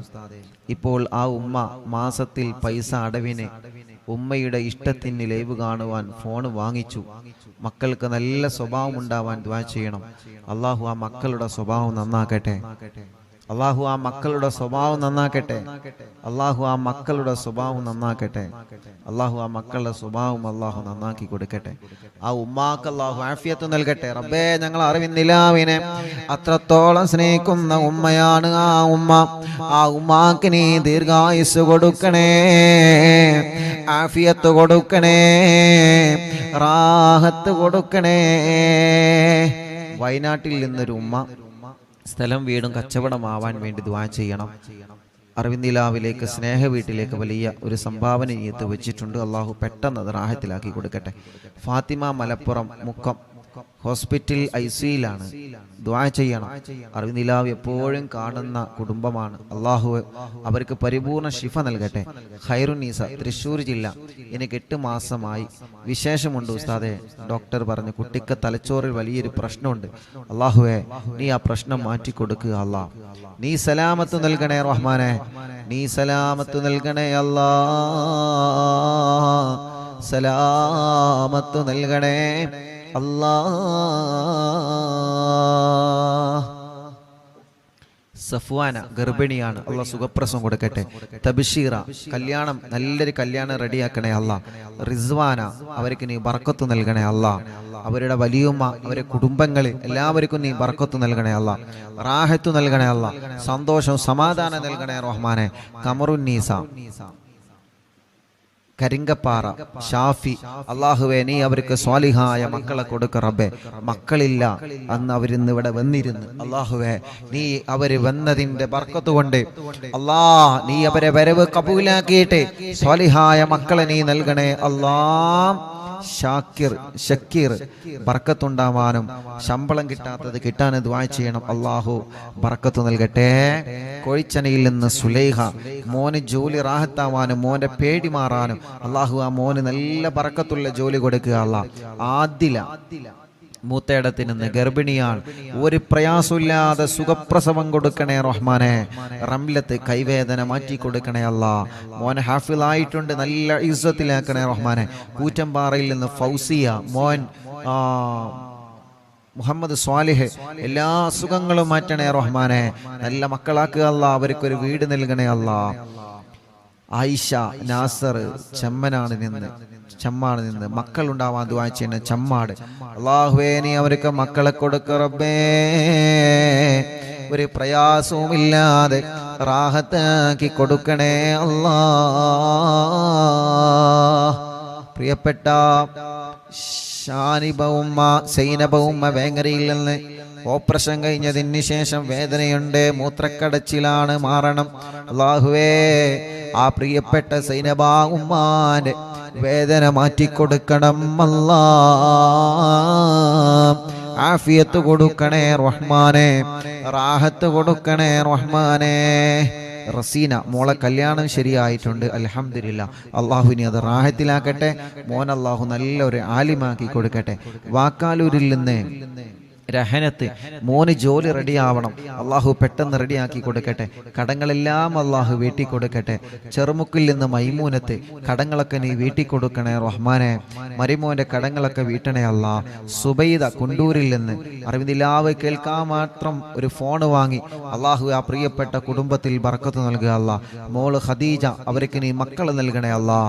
ഇപ്പോൾ ആ ഉമ്മ മാസത്തിൽ പൈസ അടവിന് ഉമ്മയുടെ ഇഷ്ടത്തിന് ലൈവ് കാണുവാൻ ഫോൺ വാങ്ങിച്ചു. മക്കൾക്ക് നല്ല സ്വഭാവം ഉണ്ടാവാൻ ദുആ ചെയ്യണം. അല്ലാഹു ആ മക്കളുടെ സ്വഭാവം നന്നാക്കട്ടെ. അല്ലാഹു ആ മക്കളുടെ സ്വഭാവം നന്നാക്കട്ടെ. അല്ലാഹു ആ മക്കളുടെ സ്വഭാവം നന്നാക്കട്ടെ. അല്ലാഹു ആ മക്കളുടെ സ്വഭാവം അല്ലാഹു നന്നാക്കി കൊടുക്കട്ടെ. ആ ഉമ്മാക്ക് അല്ലാഹു ആഫിയത്ത് നൽകട്ടെ. റബ്ബേ, ഞങ്ങൾ അറിവിന്നിലാവിനെ അത്രത്തോളം സ്നേഹിക്കുന്ന ഉമ്മയാണ് ആ ഉമ്മ. ആ ഉമ്മാക്ക് നീ ദീർഘായുസ് കൊടുക്കണേ, ആഫിയത്ത് കൊടുക്കണേ, റാഹത്ത് കൊടുക്കണേ. വയനാട്ടിൽ നിന്നൊരു ഉമ്മ സ്ഥലം വീടും കച്ചവടമാവാൻ വേണ്ടി ദുആ ചെയ്യണം. അറിവിന്ദിലാവിലേക്ക് സ്നേഹ വീട്ടിലേക്ക് വലിയ ഒരു സംഭാവന നിയത്ത് വെച്ചിട്ടുണ്ട്. അള്ളാഹു പെട്ടെന്ന് അത് റാഹത്തിലാക്കി കൊടുക്കട്ടെ. ഫാത്തിമ മലപ്പുറം മുക്കം ഹോസ്പിറ്റൽ ICUയിലാണ്. ദുആ ചെയ്യണം. അറിവിന്ദിലാവ് എപ്പോഴും കാണുന്ന കുടുംബമാണ്. അള്ളാഹു അവർക്ക് പരിപൂർണ ശിഫ നൽകട്ടെ. ഖൈറുന്നീസ തൃശ്ശൂർ ജില്ല. എനിക്ക് 8 മാസമായി. വിശേഷമുണ്ട് ഉസ്താദെ. ഡോക്ടർ പറഞ്ഞു കുട്ടിക്ക് തലച്ചോറിൽ വലിയൊരു പ്രശ്നമുണ്ട്. അള്ളാഹുവേ, നീ ആ പ്രശ്നം മാറ്റി കൊടുക്കുക അല്ലാഹ്. നീ സലാമത്ത് നൽകണേ റഹ്മാനെ, നീ സലാമത്ത് നൽകണേ അല്ലാഹ്, സലാമത്ത് നൽകണേ അല്ലാഹ്. സഫ്വാന ഗർഭിണിയാണ്. അള്ളാഹ് സുഖപ്രസവം കൊടുക്കട്ടെ. തബ്ഷീറ കല്യാണം, നല്ലൊരു കല്യാണം റെഡിയാക്കണേ അല്ലാഹ്. റിസ്വാന അവർക്ക് നീ ബർക്കത്ത് നൽകണേ അല്ലാഹ്. അവരുടെ വലിയുമ്മ, അവരുടെ കുടുംബങ്ങളിൽ എല്ലാവർക്കും നീ ബർക്കത്ത് നൽകണേ അല്ലാഹ്. റാഹത്ത് നൽകണേ അല്ലാഹ്. സന്തോഷം സമാധാനം നൽകണേ റഹ്മാനെ. കമറുന്നീസ കരിങ്കപ്പാറ ഷാഫി, അള്ളാഹുവേ നീ അവർക്ക് സ്വാലിഹായ മക്കളെ കൊടുക്ക റബ്ബേ. മക്കളില്ല, അന്ന് അവരിന്ന് ഇവിടെ വന്നിരുന്നു. അള്ളാഹുവേ, നീ അവര് വന്നതിന്റെ ബർക്കത്ത് കൊണ്ട് അല്ലാഹ് നീ അവരെ വരവ് കബൂലാക്കിയിട്ട് സ്വാലിഹായ മക്കളെ നീ നൽകണേ അല്ലാഹ്. ഷക്കീർ ബർക്കത്തുണ്ടാവാനും ശമ്പളം കിട്ടാത്തത് കിട്ടാൻ ദുആ ചെയ്യണം. അല്ലാഹു ബർക്കത്ത് നൽകട്ടെ. കോഴിച്ചനയിൽ നിന്ന് സുലൈഹ, മോന് ജോലി റാഹത്താവാനും മോന്റെ പേടി മാറാനും അല്ലാഹു ആ മോന് നല്ല ബർക്കത്തുള്ള ജോലി കൊടുക്കുക അല്ലാഹ്. ആദില മൂത്തേടത്തിൽ നിന്ന് ഗർഭിണിയാണ്. ഒരു പ്രയാസമില്ലാതെ സുഖപ്രസവം കൊടുക്കണേ റഹ്മാനെ. റംലത്ത് കൈവേദന മാറ്റി കൊടുക്കണേ അല്ലാഹ്. മോൻ ഹാഫിളായിട്ടുണ്ട്, നല്ല ഇസ്സത്തിലാക്കണേ റഹ്മാനെ. കൂറ്റമ്പാറയിൽ നിന്ന് ഫൗസിയ മോൻ മുഹമ്മദ് സ്വാലിഹ്, എല്ലാ അസുഖങ്ങളും മാറ്റണേ റഹ്മാനെ. നല്ല മക്കളാക്കുക അല്ലാഹ്. അവർക്കൊരു വീട് നൽകണേ അല്ലാഹ്. ആയിഷ നാസർ ചമ്മാട് നിന്ന് മക്കൾ ഉണ്ടാവാൻ ദുആ ചെയ്യുന്ന ചമ്മാട്. അല്ലാഹുവേ നീ അവർക്ക് മക്കളെ കൊടുക്ക റബ്ബേ. ഒരു പ്രയാസവും ഇല്ലാതെ റാഹത്താക്കി കൊടുക്കണേ അല്ലാഹ്. പ്രിയപ്പെട്ട ഷാനിബ ഉമ്മ, സൈനബ ഉമ്മ വേങ്ങരയിൽ നിന്ന് ഓപ്പറേഷൻ കഴിഞ്ഞതിന് ശേഷം വേദനയുണ്ട്, മൂത്രക്കടച്ചിലാണ്, മാറണം. അല്ലാഹുവേ ആ പ്രിയപ്പെട്ട സൈനബ ഉമ്മാന്റെ വേദന മാറ്റിക്കൊടുക്കണം അല്ലാഹ്. ആഫിയത്ത് കൊടുക്കണേ റഹ്മാനെ, റാഹത്ത് കൊടുക്കണേ റഹ്മാനെ. റസീന മോളെ കല്യാണം ശരിയായിട്ടുണ്ട്, അൽഹംദുലില്ലാഹ്. അള്ളാഹുവിനെ അത് റാഹത്തിലാക്കട്ടെ. മോൻ അള്ളാഹു നല്ലൊരു ആലിമാക്കി കൊടുക്കട്ടെ. വാക്കാലൂരിൽ നിന്ന് രഹനത്ത് മോന് ജോലി റെഡിയാവണം, അള്ളാഹു പെട്ടെന്ന് റെഡിയാക്കി കൊടുക്കട്ടെ. കടങ്ങളെല്ലാം അള്ളാഹു വീട്ടി കൊടുക്കട്ടെ. ചെറുമുക്കിൽ നിന്ന് മൈമൂനത്ത് കടങ്ങളൊക്കെ നീ വീട്ടി കൊടുക്കണേ റഹ്മാനെ. മരിമോന്റെ കടങ്ങളൊക്കെ വീട്ടണേ അല്ലാ. സുബൈദ കുണ്ടൂരിൽ നിന്ന് അറിവിന്ദിലാവ് കേൾക്കാൻ മാത്രം ഒരു ഫോൺ വാങ്ങി അള്ളാഹു ആ പ്രിയപ്പെട്ട കുടുംബത്തിൽ ബർക്കത്ത് നൽകുക അല്ലാ. മോള് ഖദീജ, അവർക്ക് നീ മക്കളെ നൽകണേ അല്ലാ.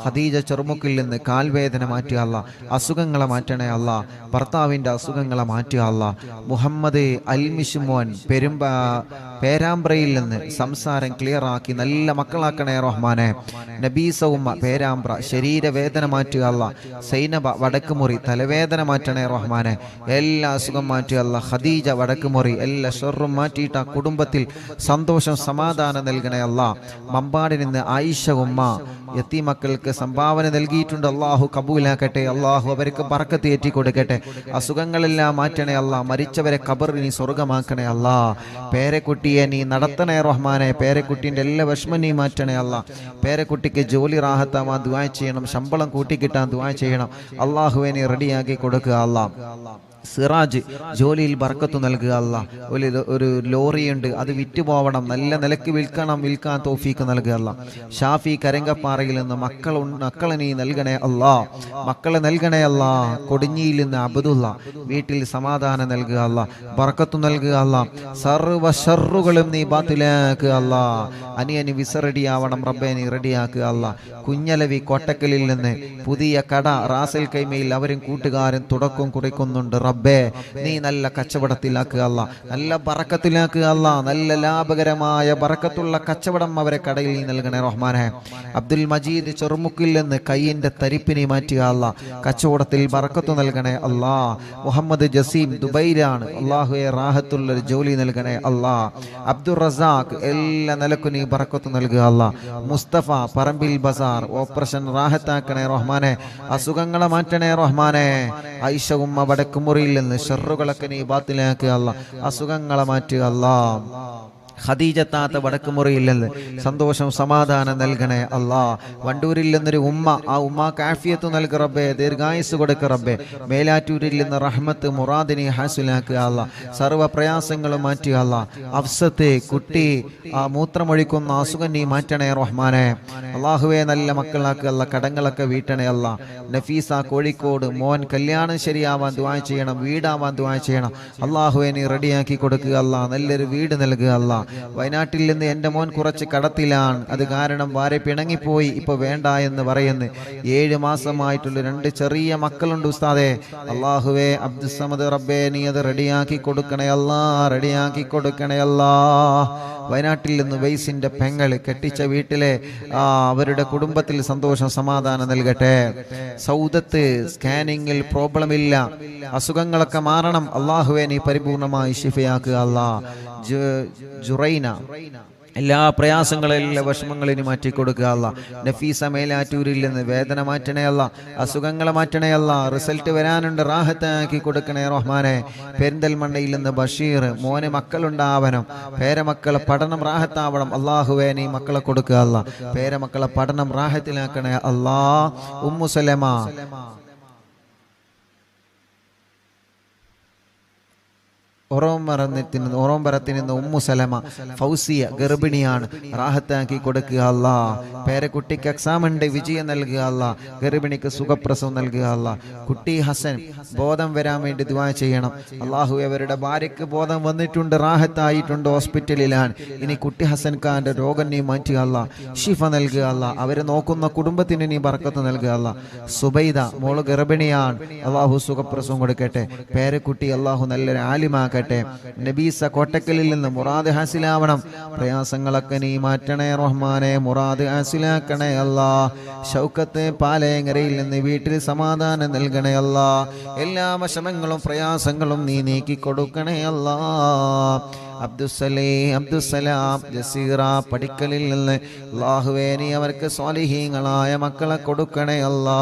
ഖദീജ ചെറുമുക്കിൽ നിന്ന് കാൽവേദന മാറ്റുക അല്ലാ. അസുഖങ്ങളെ മാറ്റണേ അല്ലാ. ഭർത്താവിൻ്റെ അസുഖങ്ങളെ മാറ്റുക അല്ലാ. മുഹമ്മദ് അൽമിഷുമോൻ പേരാമ്പ്രയിൽ നിന്ന് സംസാരം ക്ലിയർ ആക്കി നല്ല മക്കളാക്കണേ റഹ്മാനെ. നബീസ ഉമ്മ പേരാമ്പ്ര ശരീരവേദന മാറ്റുക അല്ലാ. സൈനബ വടക്കുമുറി തലവേദന മാറ്റണേ റഹ്മാനെ. എല്ലാ അസുഖം മാറ്റുക അല്ലാ. ഖദീജ വടക്കുമുറി എല്ലാ ഷർറും മാറ്റിയിട്ട് ആ കുടുംബത്തിൽ സന്തോഷം സമാധാനം നൽകണേ അല്ലാ. മമ്പാടിൽ നിന്ന് ആയിഷ ഉമ്മ യത്തീമക്കൾക്ക് സംഭാവന നൽകിയിട്ടുണ്ട്. അള്ളാഹു കബൂലാക്കട്ടെ. അള്ളാഹു അവർക്ക് ബർക്കത്ത് ഏറ്റി കൊടുക്കട്ടെ. അസുഖങ്ങളെല്ലാം മാറ്റണേ അല്ലാ. മരിച്ചവരെ ഖബറിൽ നീ സ്വർഗമാക്കണേ അല്ലാ. പേരക്കുട്ടിയെ നീ നടത്തണേ റഹ്മാനെ. പേരക്കുട്ടിൻ്റെ എല്ലാ വിഷമം നീ മാറ്റണേ അല്ലാ. പേരക്കുട്ടിക്ക് ജോലി റാഹത്താവാൻ ദുആ ചെയ്യണം. ശമ്പളം കൂട്ടിക്കിട്ടാൻ ദുആ ചെയ്യണം. അള്ളാഹുവെ നീ റെഡിയാക്കി കൊടുക്കുക അല്ലാ. സിറാജ് ജോലിയിൽ ബർക്കത്ത് നൽകുക അല്ലാ. ഒരു ലോറിയുണ്ട്, അത് വിറ്റുപോകണം, നല്ല നിലക്ക് വിൽക്കാൻ തൗഫീക്ക് നൽകുക അല്ലാ. ഷാഫി കരങ്കപ്പാറയിൽ നിന്ന് മക്കളെ നീ നൽകണേ അല്ലാ. മക്കളെ നൽകണേ അല്ലാ. കൊടിഞ്ഞിയിൽ നിന്ന് അബ്ദുള്ള വീട്ടിൽ സമാധാനം നൽകുക അല്ലാ. ബർക്കത്ത് നൽകുക അല്ലാ. സർവ്വ ഷർറുകളും നീ ബാത്തിലാക്കുക അല്ലാ. അനിയന് വിസ റെഡിയാവണം റബ്ബേ, നീ റെഡിയാക്കുക അല്ലാ. കുഞ്ഞലവി കോട്ടക്കലിൽ നിന്ന് പുതിയ കട റാസൽ കൈമയിൽ അവരും കൂട്ടുകാരും തുടക്കം കുറിക്കുന്നുണ്ട് റബ്ബേ. നീ നല്ല കച്ചവടത്തിലാക്കുക അല്ലാ. നല്ല ബറക്കത്തിലാക്കുക അല്ലാ. നല്ല ലാഭകരമായ ബറക്കത്തുള്ള കച്ചവടം അവരെ കടയിൽ നീ നൽകണേ റഹ്മാനെ. അബ്ദുൽ മജീദ് ചെറുമുക്കിൽ നിന്ന് കയ്യിന്റെ തരിപ്പിനെ മാറ്റുക അല്ലാ. കച്ചവടത്തിൽ ബറക്കത്ത് നൽകണേ അല്ലാ. മുഹമ്മദ് ജസീം ദുബൈയിലാണ്, അള്ളാഹുവെ റാഹത്തുള്ളൊരു ജോലി നൽകണേ അല്ലാ. അബ്ദുൾ റസാഖ് എല്ലാ നിലക്കും നീ ബറക്കത്ത് നൽകുക അല്ലാ. മുസ്തഫ പറമ്പിൽ ബസാർ ഓപ്പറേഷൻ റാഹത്താക്കണേ റഹ്മാനെ. അസുഖങ്ങളെ മാറ്റണേ റഹ്മാനെ. ആയിഷ ഉമ്മ വടക്കുമുറിയിൽ നിന്ന് ഷർറുകളൊക്കെ നീ ബാത്തിലാക്കുക അല്ലാ. അസുഖങ്ങളെ മാറ്റുക അല്ലാ. ഖദീജത്താത്ത വടക്കുമുറിയിൽ നിന്ന് സന്തോഷം സമാധാനം നൽകണേ അല്ലാ. വണ്ടൂരിൽ നിന്നൊരു ഉമ്മ, ആ ഉമ്മാക്ക് ആഫിയത്ത് നൽകുക റബ്ബേ, ദീർഘായുസ് കൊടുക്കുക റബ്ബേ. മേലാറ്റൂരിൽ നിന്ന് റഹ്മത്ത് മുറാദിനെ ഹാസിലാക്കുക അല്ലാ. സർവ്വ പ്രയാസങ്ങളും മാറ്റുക അല്ലാ. അഫ്സത്ത് കുട്ടി ആ മൂത്രമൊഴിക്കുന്ന അസുഖം നീ മാറ്റണേ റഹ്മാനെ. അള്ളാഹുവെ നല്ല മക്കളാക്കുക അല്ലാ. കടങ്ങളൊക്കെ വീട്ടണേ അല്ലാ. നഫീസ കോഴിക്കോട് മോൻ കല്യാണം ശരിയാവാൻ ദുആ ചെയ്യണം, വീടാവാൻ ദുആ ചെയ്യണം. അള്ളാഹുവെ നീ റെഡിയാക്കി കൊടുക്കുക അല്ലാ. നല്ലൊരു വീട് നൽകുക അല്ലാ. വയനാട്ടിൽ നിന്ന് എൻ്റെ മോൻ കുറച്ച് കടത്തിലാണ്, അത് കാരണം ഭാര്യ പിണങ്ങിപ്പോയി, ഇപ്പൊ വേണ്ട എന്ന് പറയുന്നു. 7 മാസമായിട്ടുള്ള 2 ചെറിയ മക്കളുണ്ട് ഉസ്താദേ. അള്ളാഹുവേ അബ്ദുസ്സമദ് റബ്ബേ നീ അത് റെഡിയാക്കി കൊടുക്കണേ അല്ലാ. റെഡിയാക്കി കൊടുക്കണേ അല്ലാ. വയനാട്ടിൽ നിന്ന് വൈസിന്റെ പെങ്ങള് കെട്ടിച്ച വീട്ടിലെ അവരുടെ കുടുംബത്തിൽ സന്തോഷം സമാധാനം നൽകട്ടെ. സൗദത്ത് സ്കാനിങ്ങിൽ പ്രോബ്ലം ഇല്ല, അസുഖങ്ങളൊക്കെ മാറണം. അള്ളാഹുവെ നീ പരിപൂർണമായി ശിഫയാക്കുക അല്ലാ. ജുറൈന എല്ലാ പ്രയാസങ്ങളും എല്ലാ വിഷമങ്ങളിനും മാറ്റി കൊടുക്കുക അല്ലാ. നഫീസ മേലാറ്റൂരിൽ നിന്ന് വേദന മാറ്റണേ അല്ലാ. അസുഖങ്ങളെ മാറ്റണേ അല്ലാ. റിസൾട്ട് വരാനുണ്ട്, റാഹത്താക്കി കൊടുക്കണേ റഹ്മാനെ. പെരിന്തൽമണ്ണയിൽ നിന്ന് ബഷീർ മോനെ മക്കളുണ്ടാവണം, പേരമക്കളെ പഠനം റാഹത്താവണം. അള്ളാഹുവേ നീ മക്കളെ കൊടുക്കുക അല്ലാ. പേരമക്കളെ പഠനം റാഹത്തിലാക്കണേ അല്ലാ. ഉമ്മു സലമ ഓറോംബരത്തിൽ നിന്ന് ഉമ്മു സലമ ഫൗസിയ ഗർഭിണിയാണ്, റാഹത്താക്കി കൊടുക്കുക അല്ലാ. പേരക്കുട്ടിക്ക് എക്സാം ഉണ്ട്, വിജയം നൽകുക അല്ലാ. ഗർഭിണിക്ക് സുഖപ്രസവം നൽകുക അല്ലാ. കുട്ടി ഹസൻ ബോധം വരാൻ വേണ്ടി ദുആ ചെയ്യണം. അള്ളാഹു അവരുടെ ഭാര്യയ്ക്ക് ബോധം വന്നിട്ടുണ്ട്, റാഹത്തായിട്ടുണ്ട്, ഹോസ്പിറ്റലിലാണ്. ഇനി കുട്ടി ഹസൻ ഖാന്റെ രോഗം നീ മാറ്റുക അല്ലാ. ഷിഫ നൽകുക അല്ലാ. അവരെ നോക്കുന്ന കുടുംബത്തിന് നീ ബർക്കത്ത് നൽകുക അല്ലാ. സുബൈദ മോള് ഗർഭിണിയാണ്, അള്ളാഹു സുഖപ്രസവം കൊടുക്കട്ടെ. പേരക്കുട്ടി അള്ളാഹു നല്ലൊരു ആലിമാക്കട്ടെ. നബീസ കോട്ടക്കലിൽ നിന്ന് മുറാദ് ഹാസിലാവണം. പ്രയാസങ്ങളൊക്കെ നീ മാറ്റണേ റഹ്മാനെ. മുറാദ് ഹാസിലാക്കണേ അല്ലാ. ഷൗക്കത്ത് പാലേങ്ങരയിൽ നിന്ന് വീട്ടിൽ സമാധാനം നൽകണേ അല്ലാ. എല്ലാ വിഷമങ്ങളും പ്രയാസങ്ങളും നീ നീക്കി കൊടുക്കണേ അല്ലാ. അബ്ദുസലാം ജസീറ പടിക്കലിൽ നിന്ന് അല്ലാഹുവേ നീ അവർക്ക് സ്വാലിഹീങ്ങളായ മക്കളെ കൊടുക്കണേ അല്ലാ.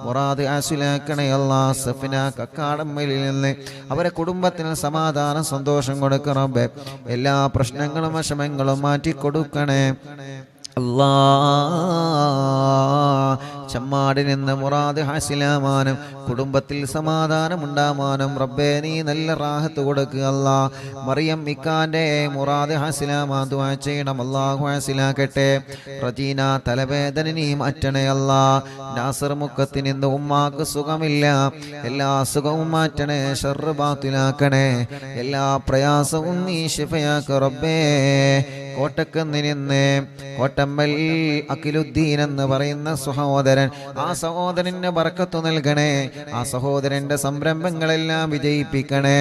മുറാദ് ഹാസിലാക്കണേ അല്ലാ. സഫിന കക്കാടമ്മയിൽ നിന്ന് അവരെ കുടുംബത്തിന് സമാധാനം സന്തോഷം കൊടുക്കണം. എല്ലാ പ്രശ്നങ്ങളും വിഷമങ്ങളും മാറ്റി കൊടുക്കണേ. അല്ലാ ചമ്മാടിൽ നിന്ന് മുറാദ് ഹാസിലാമാനും കുടുംബത്തിൽ സമാധാനമുണ്ടാവാനും റബ്ബേ നീ നല്ല റാഹത്ത് കൊടുക്കുക അല്ലാ. മറിയം ഇക്കാന്റെ മുറാദ് ഹാസിലാമാൻ ദുആ ചെയ്യണം, അല്ലാഹു ഹാസിലാക്കട്ടെ. റജീന തലവേദന നീ മാറ്റണേ അല്ലാ. നാസർ മുക്കത്തിന് ഇന്ന് ഉമ്മാക്ക് സുഖമില്ല, എല്ലാ സുഖവും മാറ്റണേ, ഷർറ് ബാത്തിലാക്കണേ, എല്ലാ പ്രയാസവും നീ ശിഫയാക്ക് റബ്ബേ. കോട്ടക്കുന്നിന് കോട്ടമ്മൽ അഖിലുദ്ദീൻ എന്ന് പറയുന്ന സഹോദരൻ, ആ സഹോദരന് ബർക്കത്ത് നൽകണേ, ആ സഹോദരന്റെ സംരംഭങ്ങളെല്ലാം വിജയിപ്പിക്കണേ,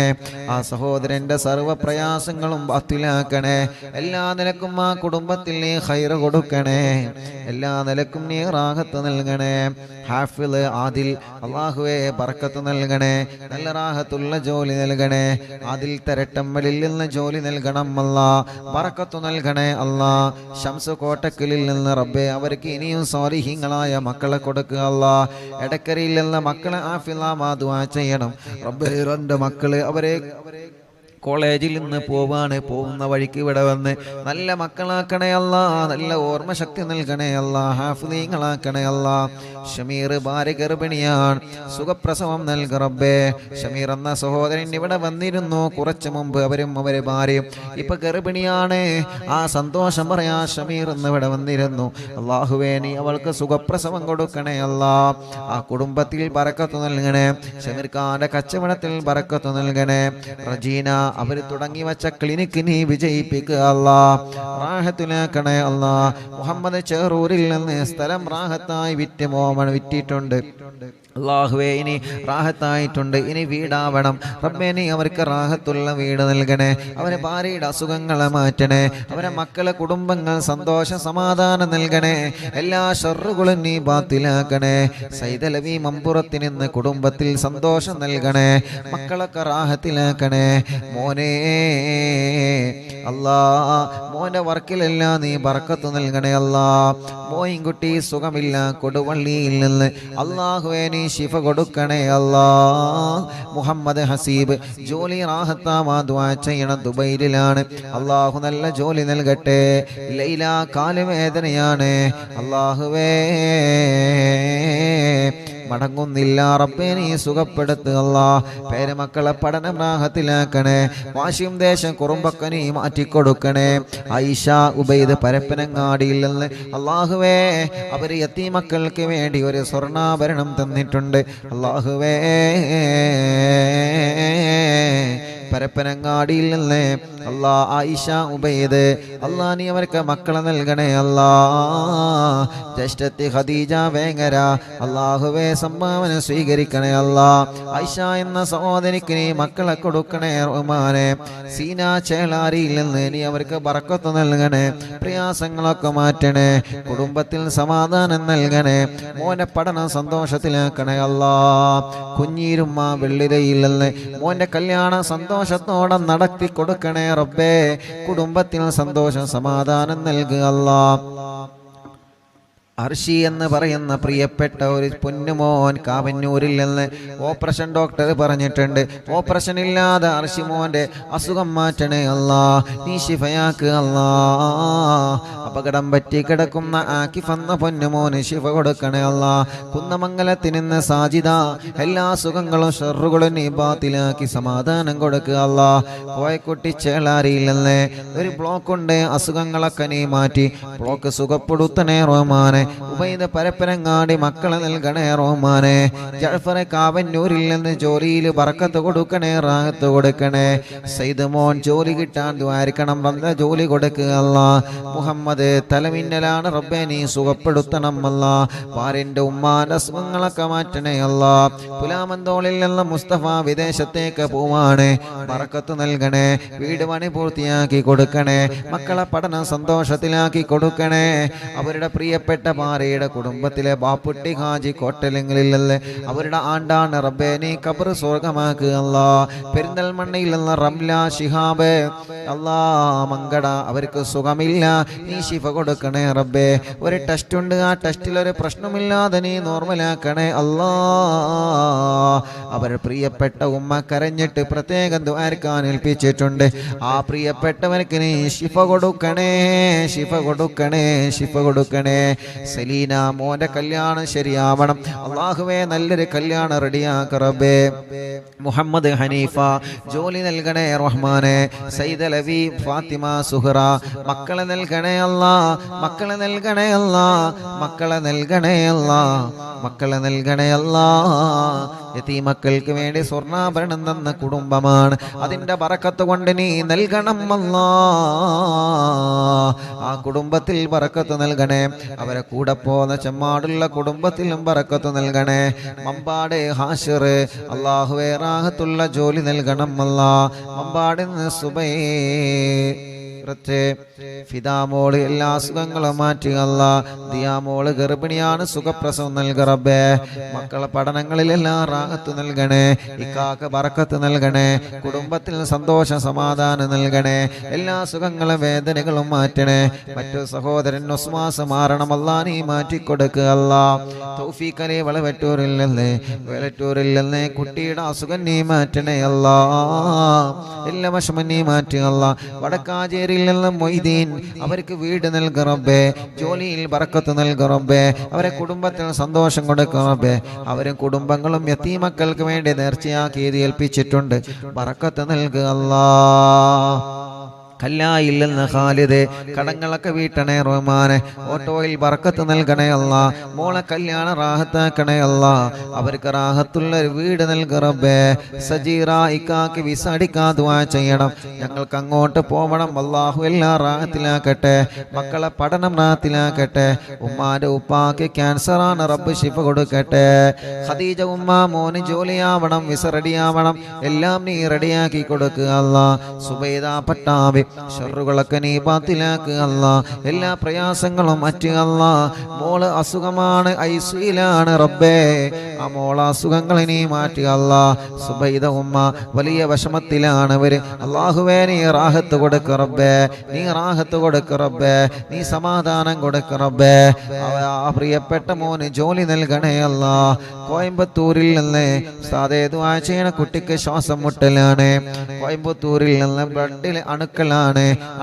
ആ സഹോദരന്റെ സർവ്വ പ്രയാസങ്ങളും ബാത്തിലാക്കണേ. എല്ലാ നിലക്കും ആ കുടുംബത്തിൽ നീ ഖൈറ് കൊടുക്കണേ, എല്ലാ നിലക്കും നീ റാഹത്ത് നൽകണേ. ഹാഫിള് ആദിൽ അല്ലാഹുവേ ബർക്കത്ത് നൽകണേ, നല്ല റാഹത്തുള്ള ജോലി നൽകണേ. ആദിൽ തരട്ടമ്മലിൽ നിന്ന് ജോലി നൽകണം അല്ലാ, ബർക്കത്ത് നൽകണേ അല്ലാ. ശംസു കോട്ടക്കലിൽ നിന്ന് റബ്ബേ അവർക്ക് ഇനിയും സ്വാലിഹീങ്ങളായ മക്കളെ കൊടുക്കുക അല്ലാ. എടക്കരയിൽ നിന്ന് മക്കളെ ആഫിളാ ദുആ ചെയ്യണം റബ്ബേ. രണ്ട് മക്കള് അവരെ കോളേജിൽ നിന്ന് പോകുന്ന വഴിക്ക് ഇവിടെ വന്ന് നല്ല മക്കളാക്കണേ അല്ലാ, നല്ല ഓർമ്മ ശക്തി നൽകണേ അല്ലാ, ഹാഫിളീങ്ങളാക്കണേ അല്ലാ. ഷമീർ ഭാര്യ ഗർഭിണിയാണ്, സുഖപ്രസവം നൽക റബ്ബേ. ഷമീർ എന്ന സഹോദരൻ ഇവിടെ വന്നിരുന്നു കുറച്ചു മുമ്പ്, അവരും അവരെ ഭാര്യയും ഇപ്പൊ ഗർഭിണിയാണ്. ആ സന്തോഷം പറയാ ഷമീർ എന്ന് ഇവിടെ വന്നിരുന്നു. അല്ലാഹുവേ നീ അവൾക്ക് സുഖപ്രസവം കൊടുക്കണേ അല്ലാ. ആ കുടുംബത്തിൽ ബറക്കത്ത് നൽകണേ, ഷമീർ ഖാന്റെ കച്ചവടത്തിൽ ബറക്കത്ത് നൽകണേ. റജീന അവർ തുടങ്ങി വെച്ച ക്ലിനിക്ക് നീ വിജയിപ്പിക്കുക അല്ലാ, റാഹത്തിലാക്കണേ അല്ലാ. മുഹമ്മദ് ചെറൂരിൽ നിന്ന് സ്ഥലം റാഹത്തായി വിറ്റിട്ടുണ്ട് അല്ലാഹുവേ, ഇനി റാഹത്തായിട്ടുണ്ട്, ഇനി വീടാവണം റബ്ബേ. നീ അവർക്ക് റാഹത്തുള്ള വീട് നൽകണേ, അവരെ ഭാര്യയുടെ അസുഖങ്ങളെ മാറ്റണേ, അവരെ മക്കളെ കുടുംബങ്ങൾ സന്തോഷ സമാധാനം നൽകണേ, എല്ലാ ഷർറുകളും നീ ബാത്തിലാക്കണേ. സൈദലവി മമ്പുറത്തിൽ നിന്ന് കുടുംബത്തിൽ സന്തോഷം നൽകണേ, മക്കളൊക്കെ റാഹത്തിലാക്കണേ. മോനെ അല്ലാ, മോന്റെ വർക്കിലെല്ലാം നീ ബർക്കത്ത് നൽകണേ അല്ലാ. മോയിൻകുട്ടി സുഖമില്ല കൊടുവള്ളിയിൽ നിന്ന്, അല്ലാഹുവേ നീ ശിഫ കൊടുക്കണേ അല്ലാ. മുഹമ്മദ് ഹസീബ് ജോലി റാഹത്താവാ ദുആ ചെയ്യണം, ദുബൈയിലാണ്, അല്ലാഹു നല്ല ജോലി നൽകട്ടെ. ലൈല കാലുവേദനയാണ്, അല്ലാഹുവേ മടങ്ങുന്നില്ല റബ്ബേ നീ സുഖപ്പെടുത്തുക അല്ലാ. പേരമക്കളെ പഠനം റാഹത്തിലാക്കണേ, വാശിയും ദേശം കുറുമ്പൊക്കെ നീ മാറ്റിക്കൊടുക്കണേ. ഐഷ ഉബൈദ് പരപ്പനങ്ങാടിയിൽ നിന്ന് അല്ലാഹുവേ അവർ യതീമക്കൾക്ക് വേണ്ടി ഒരു സ്വർണ്ണാഭരണം തന്നിട്ടുണ്ട്. അല്ലാഹുവേ പരപ്പനങ്ങാടിയിൽ നിന്ന് അല്ലാ ആയിഷ ഉബൈദ് അല്ലാ നീ അവർക്ക് മക്കളെ നൽകണേ അല്ലാ. ജ്യേഷ്ഠത്തി ഖദീജ വേങ്ങര അല്ലാഹുവേ സംഭാവന സ്വീകരിക്കണേ അല്ലാ. ആയിഷ എന്ന സഹോദരിക്ക് നീ മക്കളെ കൊടുക്കണേ റഹ്മാനെ. സീന ചേളാരിയിൽ നിന്ന് നീ അവർക്ക് ബർക്കത്ത് നൽകണേ, പ്രയാസങ്ങളൊക്കെ മാറ്റണേ, കുടുംബത്തിൽ സമാധാനം നൽകണേ, മോന്റെ പഠനം സന്തോഷത്തിലാക്കണേ അല്ലാ. കുഞ്ഞീരുമ്മ വെള്ളിരയിൽ നിന്ന് മോന്റെ കല്യാണം സന്തോഷത്തോടെ നടത്തി കൊടുക്കണേ റബ്ബേ. കുടുംബത്തിൽ സന്തോഷം സമാധാനം നൽകുക അല്ലാ. അർഷി എന്ന് പറയുന്ന പ്രിയപ്പെട്ട ഒരു പൊന്നുമോൻ കാവന്നൂരിൽ നിന്ന് ഓപ്പറേഷൻ ഡോക്ടർ പറഞ്ഞിട്ടുണ്ട്, ഓപ്പറേഷൻ ഇല്ലാതെ അർഷി മോന്റെ അസുഖം മാറ്റണേ അല്ലാ, നീ ശിഫയാക്ക് അല്ലാ. അപകടം പറ്റി കിടക്കുന്ന ആക്കിഫ് എന്ന പൊന്നുമോന് ശിഫ കൊടുക്കണേ അല്ലാ. കുന്നമംഗലത്തിൽ നിന്ന് സാജിദ എല്ലാ സുഖങ്ങളും ഷർറുകളും നീ ബാത്തിലാക്കി സമാധാനം കൊടുക്കുക അല്ലാ. കോയക്കുട്ടി ചേളാരിയിൽ നിന്ന് ഒരു ബ്ലോക്ക് ഉണ്ട്, അസുഖങ്ങളൊക്കെ നീ മാറ്റി ബ്ലോക്ക് സുഖപ്പെടുത്തണേ റഹ്മാനെ. ഉബൈദ് പരപ്പനങ്ങാടി മക്കളെ നൽകണേ റഹ്മാനെ. ജഅഫർ കാവന്നൂരിൽ നിന്ന് ജോലിയിൽ ബർക്കത്ത് കൊടുക്കണേ, റാഹത്ത് കൊടുക്കണേ. സയ്യിദ് മോൻ ജോലി കിട്ടാൻ ദ്വാരിക്കണം, നല്ല ജോലി കൊടുക്കുക അല്ലാ. മുഹമ്മദ് തലമിന്നലാണ് റബ്ബേ നീ സുഖപ്പെടുത്തണം അല്ലാ. ഭാര്യന്റെ ഉമ്മാന്റെ അസുഖങ്ങളൊക്കെ മാറ്റണേ അല്ലാ. പുലാമന്തോളിൽ നിന്ന് മുസ്തഫ വിദേശത്തേക്ക് പോവാണ്, ബർക്കത്ത് നൽകണേ, വീട് പണി പൂർത്തിയാക്കി കൊടുക്കണേ, മക്കളെ പഠനം സന്തോഷത്തിലാക്കി കൊടുക്കണേ. അവരുടെ പ്രിയപ്പെട്ട പാരയുടെ കുടുംബത്തിലെ ബാപ്പുട്ടി ഹാജി കോട്ടലിങ്ങളിലല്ലേ അവരുടെ ആണ്ടാണ് റബ്ബേ നീ ഖബർ സ്വർഗമാക്കുക അല്ലാ. പെരിന്തൽമണ്ണയിൽ നിന്ന് റംല ശിഹാബ് അല്ലാ മങ്കട അവർക്ക് സുഖമില്ല, നീ ശിഫ കൊടുക്കണേ റബ്ബേ. ഒരു ടെസ്റ്റ് ഉണ്ട്, ആ ടെസ്റ്റിലൊരു പ്രശ്നമില്ലാതെ നീ നോർമലാക്കണേ അല്ലാ. അവർ പ്രിയപ്പെട്ട ഉമ്മ കരഞ്ഞിട്ട് പ്രത്യേകം ദുആർക്കാൻ ഏൽപ്പിച്ചിട്ടുണ്ട്. ആ പ്രിയപ്പെട്ടവർക്ക് നീ ശിഫ കൊടുക്കണേ, ശിഫ കൊടുക്കണേ, ശിഫ കൊടുക്കണേ. സലീന മോന്റെ കല്യാണം ശരിയാവണം അല്ലാഹുവേ, നല്ലൊരു കല്യാണം റെഡിയാക്ക റബ്ബേ. മുഹമ്മദ് ഹനീഫ ജോലി നൽകണേ റഹ്മാനെ. സയ്യിദ് ലവി ഫാത്തിമ സുഹറ മക്കളെ നൽകണേ അല്ലാ, മക്കളെ നൽകണേ അല്ലാ, മക്കളെ നൽകണേ അല്ലാ, മക്കളെ നൽകണേ അല്ലാ. യതീമക്കൾക്ക് വേണ്ടി സ്വർണ്ണാഭരണം തന്ന കുടുംബമാണ്, അതിന്റെ ബറക്കത്ത് കൊണ്ട് നീ നൽകണം അല്ലാ. ആ കുടുംബത്തിൽ ബറക്കത്ത് നൽകണേ. അവരെ കൂടെ പോന്ന ചെമ്മാടുള്ള കുടുംബത്തിലും ബറക്കത്ത് നൽകണേ. മമ്പാട് ഹാഷിർ അല്ലാഹുവേ റാഹത്തുള്ള ജോലി നൽകണം അല്ലാ. മമ്പാടിന്ന് സുബൈ ഫിദാമോള് എല്ലാ അസുഖങ്ങളും മാറ്റി അല്ലാ. ദിയാമോള് ഗർഭിണിയാണ്, സുഖപ്രസവം നൽക റബ്ബേ. മക്കളെ പഠനങ്ങളിലെല്ലാം റാഹത്ത് നൽകണേ. ഇക്കാക്ക് ബറക്കത്ത് നൽകണേ. കുടുംബത്തിൽ സന്തോഷ സമാധാനം നൽകണേ. എല്ലാ സുഖങ്ങളും വേദനകളും മാറ്റണേ. മറ്റു സഹോദരൻ ഒസ്മാസ് മാറണം അല്ലാ, നീ മാറ്റിക്കൊടുക്കുക അല്ലാ. തൗഫീഖലി വളവറ്റൂരിൽ നിന്ന് വേലറ്റൂരിൽ നിന്ന് കുട്ടിയുടെ അസുഖം നീ മാറ്റണേ അല്ലാ. എല്ലാ വിഷമം നീ മാറ്റുക അല്ലാ. വടക്കാഞ്ചേരി മൊയ്തീൻ അവർക്ക് വീട് നൽക റബ്ബേ. ജോലിയിൽ ബറക്കത്ത് നൽക റബ്ബേ. അവരെ കുടുംബത്തിന് സന്തോഷം കൊടുക്കുക റബ്ബേ. അവരും കുടുംബങ്ങളും യതീമക്കൾക്ക് വേണ്ടി നേർച്ചയാക്കി ഏൽപ്പിച്ചിട്ടുണ്ട്. ബറക്കത്ത് നൽകുക അല്ലാ. കല്ലായില്ലെന്ന് ഖാലിദ് കടങ്ങളൊക്കെ വീട്ടണേ റഹ്മാനെ. ഓട്ടോയിൽ ബറക്കത്ത് നൽകണേ അല്ലാ. മോളെ കല്യാണം റാഹത്താക്കണേ അല്ലാ. അവർക്ക് റാഹത്തുള്ള ഒരു വീട് നൽക റബ്ബേ. സജീറ ഇക്കാക്ക് വിസ അടിക്കാൻ ദുആ ചെയ്യണം. ഞങ്ങൾക്ക് അങ്ങോട്ട് പോവണം അല്ലാഹു, എല്ലാം റാഹത്തിലാക്കട്ടെ. മക്കളെ പഠനം റാഹത്തിലാക്കട്ടെ. ഉമ്മാന്റെ ഉപ്പാക്ക് ക്യാൻസറാണ്, റബ്ബ് ശിഫ കൊടുക്കട്ടെ. ഖദീജ ഉമ്മ മോന് ജോലിയാവണം, വിസ റെഡിയാവണം, എല്ലാം നീ റെഡിയാക്കി കൊടുക്കുക അല്ലാ. സുബൈദ പട്ടാബി ഷർറുകളൊക്കെ നീ ബാത്തിലാക്കുക അല്ലാ. എല്ലാ പ്രയാസങ്ങളും മാറ്റുക അല്ലാ. മോള് അസുഖമാണ്, ഐസിയിലാണ് റബ്ബേ. ആ മോള അസുഖങ്ങൾ നീ മാറ്റുക അല്ലാ. സുബൈദ ഉമ്മ വലിയ വിഷമത്തിലാണ് അവര്. അല്ലാഹുവേ നീ റാഹത്ത് കൊടുക്ക റബ്ബേ, നീ റാഹത്ത് കൊടുക്ക റബ്ബേ, നീ സമാധാനം കൊടുക്ക റബ്ബേ. ആ പ്രിയപ്പെട്ട മോന് ജോലി നൽകണേ അല്ലാ. കോയമ്പത്തൂരിൽ നിന്ന് സാധേ ദുആ ചെയ്യണ കുട്ടിക്ക് ശ്വാസം മുട്ടലാണ്. കോയമ്പത്തൂരിൽ നിന്ന് ബ്ലഡിൽ അണുക്കളാണ്,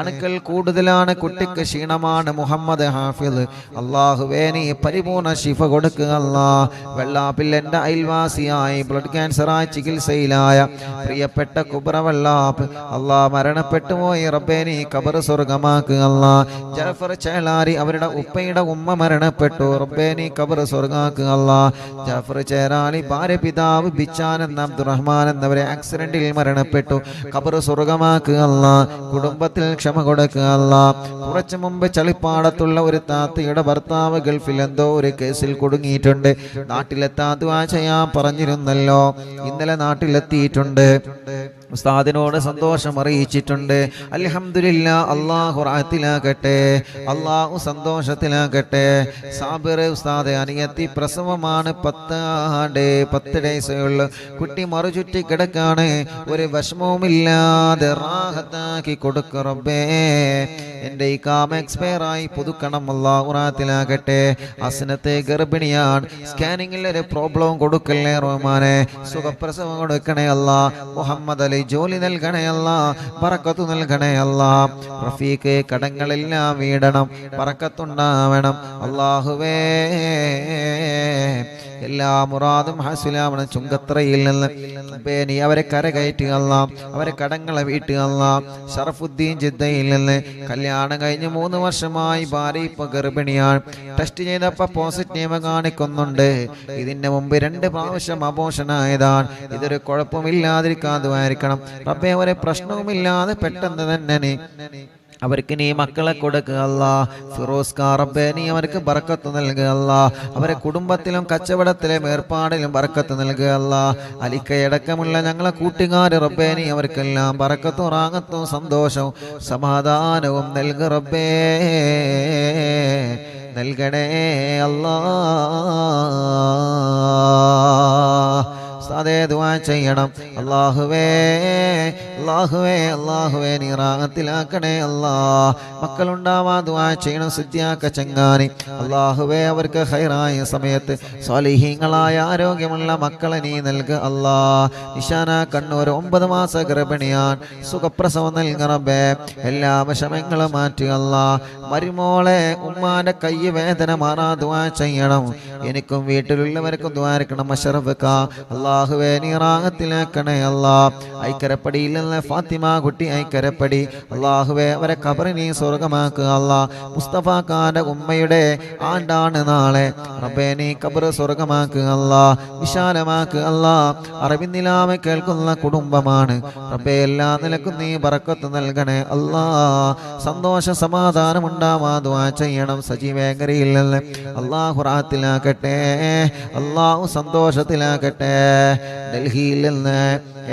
അണുക്കൾ കൂടുതലാണ്, കുട്ടിക്ക് ക്ഷീണമാണ്. മുഹമ്മദ് ഹാഫിദ് അല്ലാഹുവേ നീ പരിപൂർണ ശിഫ കൊടുക്കുക അല്ലാ. വെള്ളാപ്പില്ലെന്റെ അയൽവാസിയായി ബ്ലഡ് ക്യാൻസറായി ചികിത്സയിലായ പ്രിയപ്പെട്ട കുബ്ര വെള്ളാപ്പ് അല്ലാ മരണപ്പെട്ടു പോയി റബ്ബേ, നീ ഖബർ സ്വർഗമാക്കുക അല്ലാ. ജഅഫർ ചേലാരി അവരുടെ ഉപ്പയുടെ ഉമ്മ മരണപ്പെട്ടു റബ്ബേ, നീ ഖബർ സ്വർഗമാക്കുക അല്ലാ. ജഅഫർ ചേലാരി ഭാര്യ പിതാവ് ബിച്ചാൻ എന്ന അബ്ദുറഹ്മാൻ എന്നവരെ ആക്സിഡന്റിൽ മരണപ്പെട്ടു, ഖബർ സ്വർഗമാക്കുക അല്ലാ. കുടുംബത്തിൽ ക്ഷമ കൊടുക്കുക അല്ലാ. കുറച്ചു മുമ്പ് ചളിപ്പാടത്തുള്ള ഒരു താത്തയുടെ ഭർത്താവ് ഗൾഫിൽ എന്തോ ഒരു കേസിൽ കുടുങ്ങിയിട്ടുണ്ട്. നാട്ടിലെത്താൻ ദുആ ചെയ്യാൻ പറഞ്ഞിരുന്നല്ലോ, ഇന്നലെ നാട്ടിലെത്തിയിട്ടുണ്ട്. ഉസ്താദിനോട് സന്തോഷം അറിയിച്ചിട്ടുണ്ട്. അൽഹംദുലില്ലാ, അല്ലാഹു റാഹത്തിലാക്കട്ടെ, അല്ലാഹു സന്തോഷത്തിലാക്കട്ടെ. സാബിർ ഉസ്താദ് അനിയത്തി പ്രസവമാണ്, 10 ഡേയ്സേ ഉള്ളു. കുട്ടി മറുചുറ്റി കിടക്കാണ്, ഒരു വിഷമവുമില്ലാതെ റാഹത്താക്കി കൊടുക്ക റബ്ബേ. എൻ്റെ ഈ കാമ എക്സ്പയർ ആയി പുതുക്കണം, അല്ലാഹു റാഹത്തിലാക്കട്ടെ. അസ്നത്തെ ഗർഭിണിയാണ്, സ്കാനിങ്ങിൽ ഒരു പ്രോബ്ലം കൊടുക്കല്ലേ റഹ്മാനെ. സുഖപ്രസവം കൊടുക്കണേ അല്ലാ. മുഹമ്മദ് അലി ജോലി നൽകണേ അല്ലാ, ബറക്കത്ത് നൽകണേ അല്ലാ. റഫീഖ് കടങ്ങളെല്ലാം വീടണം, ബറക്കത്തുണ്ടാവണം അല്ലാഹുവേ. എല്ലാ മുറാദും ഹാസിലാവണം. ചുങ്കത്രയിൽ നിന്ന് നീ അവരെ കരകയറ്റുക അല്ലാ, അവരെ കടങ്ങളെ വീട്ടുക അല്ലാ. ഷറഫുദ്ദീൻ ജിദ്ദയിൽ നിന്ന് കല്യാണം കഴിഞ്ഞ് 3 വർഷമായി, ഭാര്യ ഇപ്പൊ ഗർഭിണിയാണ്. ടെസ്റ്റ് ചെയ്തപ്പോൾ പോസിറ്റീവ് കാണിക്കുന്നുണ്ട്. ഇതിന്റെ മുമ്പ് 2 പ്രാവശ്യം അബോഷനായതാണ്. ഇതൊരു കുഴപ്പമില്ലാതിരിക്കാതുമായിരിക്കണം റബ്ബേ. ഒരു പ്രശ്നവുമില്ലാതെ പെട്ടെന്ന് തന്നെ അവർക്ക് നീ മക്കളെ കൊടുക്കുക അല്ലാ. ഫിറോസ് കാ റബ്ബേ നീ അവർക്ക് ബർക്കത്ത് നൽകുക അല്ലാ. അവരെ കുടുംബത്തിലും കച്ചവടത്തിലും ഏർപ്പാടിലും ബർക്കത്ത് നൽകുക അല്ലാ. അലിക്കയടക്കമുള്ള ഞങ്ങളെ കൂട്ടുകാർ റബ്ബേ നീ അവർക്കെല്ലാം ബർക്കത്തും റാഹത്തും സന്തോഷവും സമാധാനവും നൽകുക റബ്ബേ, നൽകണേ അല്ലാ. അതേ ദുആ ചെയ്യണം. അല്ലാഹുവേ അല്ലാഹുവേ അല്ലാഹുവേ നീ റാഹത്തിലാക്കണേ അല്ലാ. മക്കളുണ്ടാവാ ദുആ ചെയ്യണം. സിദ്ധിയാക്ക ചങ്ങാനി അല്ലാഹുവേ അവർക്ക് ഖൈറായ സമയത്ത് സ്വാലിഹീങ്ങളായ ആരോഗ്യമുള്ള മക്കളെ നീ നൽകുക അല്ലാ. നിശാന കണ്ണൂർ 9 മാസ ഗർഭിണിയാൻ സുഖപ്രസവം നൽകുക റബ്ബേ. എല്ലാ വിഷമങ്ങളും മാറ്റുക അല്ലാ. മരുമോളെ ഉമ്മാന്റെ കൈ വേദന മാറാ ദുആ ചെയ്യണം. എനിക്കും വീട്ടിലുള്ളവർക്കും ദ്വാരക്കണം. അഷറഫ്ക അല്ലാഹുവേ നീ റാഹത്തിലാക്കണേ അല്ലാ. ഐക്കരപ്പടിയിൽ നിന്ന് ഫാത്തിമ കുട്ടി ഐക്കരപ്പടി അല്ലാഹുവേ അവരെ ഖബർ നീ സ്വർഗമാക്കുക അല്ലാ. മുസ്തഫ ഖാന്റെ ഉമ്മയുടെ ആണ്ടാണ് നാളെ റബ്ബേ നീ ഖബർ സ്വർഗമാക്കുക അല്ലാ, വിശാലമാക്കുക അല്ലാ. അറിവിന്നിലാമെ കേൾക്കുന്ന കുടുംബമാണ് റബ്ബേ. എല്ലാ നിലക്കും നീ ബറക്കത്ത് നൽകണേ അല്ലാ. സന്തോഷ സമാധാനം ഉണ്ടാവാ ദുആ ചെയ്യണം. സജീവേങ്കരയിൽ നിന്ന് അല്ലാഹു റാഹത്തിലാക്കട്ടെ, അല്ലാഹു സന്തോഷത്തിലാക്കട്ടെ. ഡൽഹിയിൽ നിന്ന്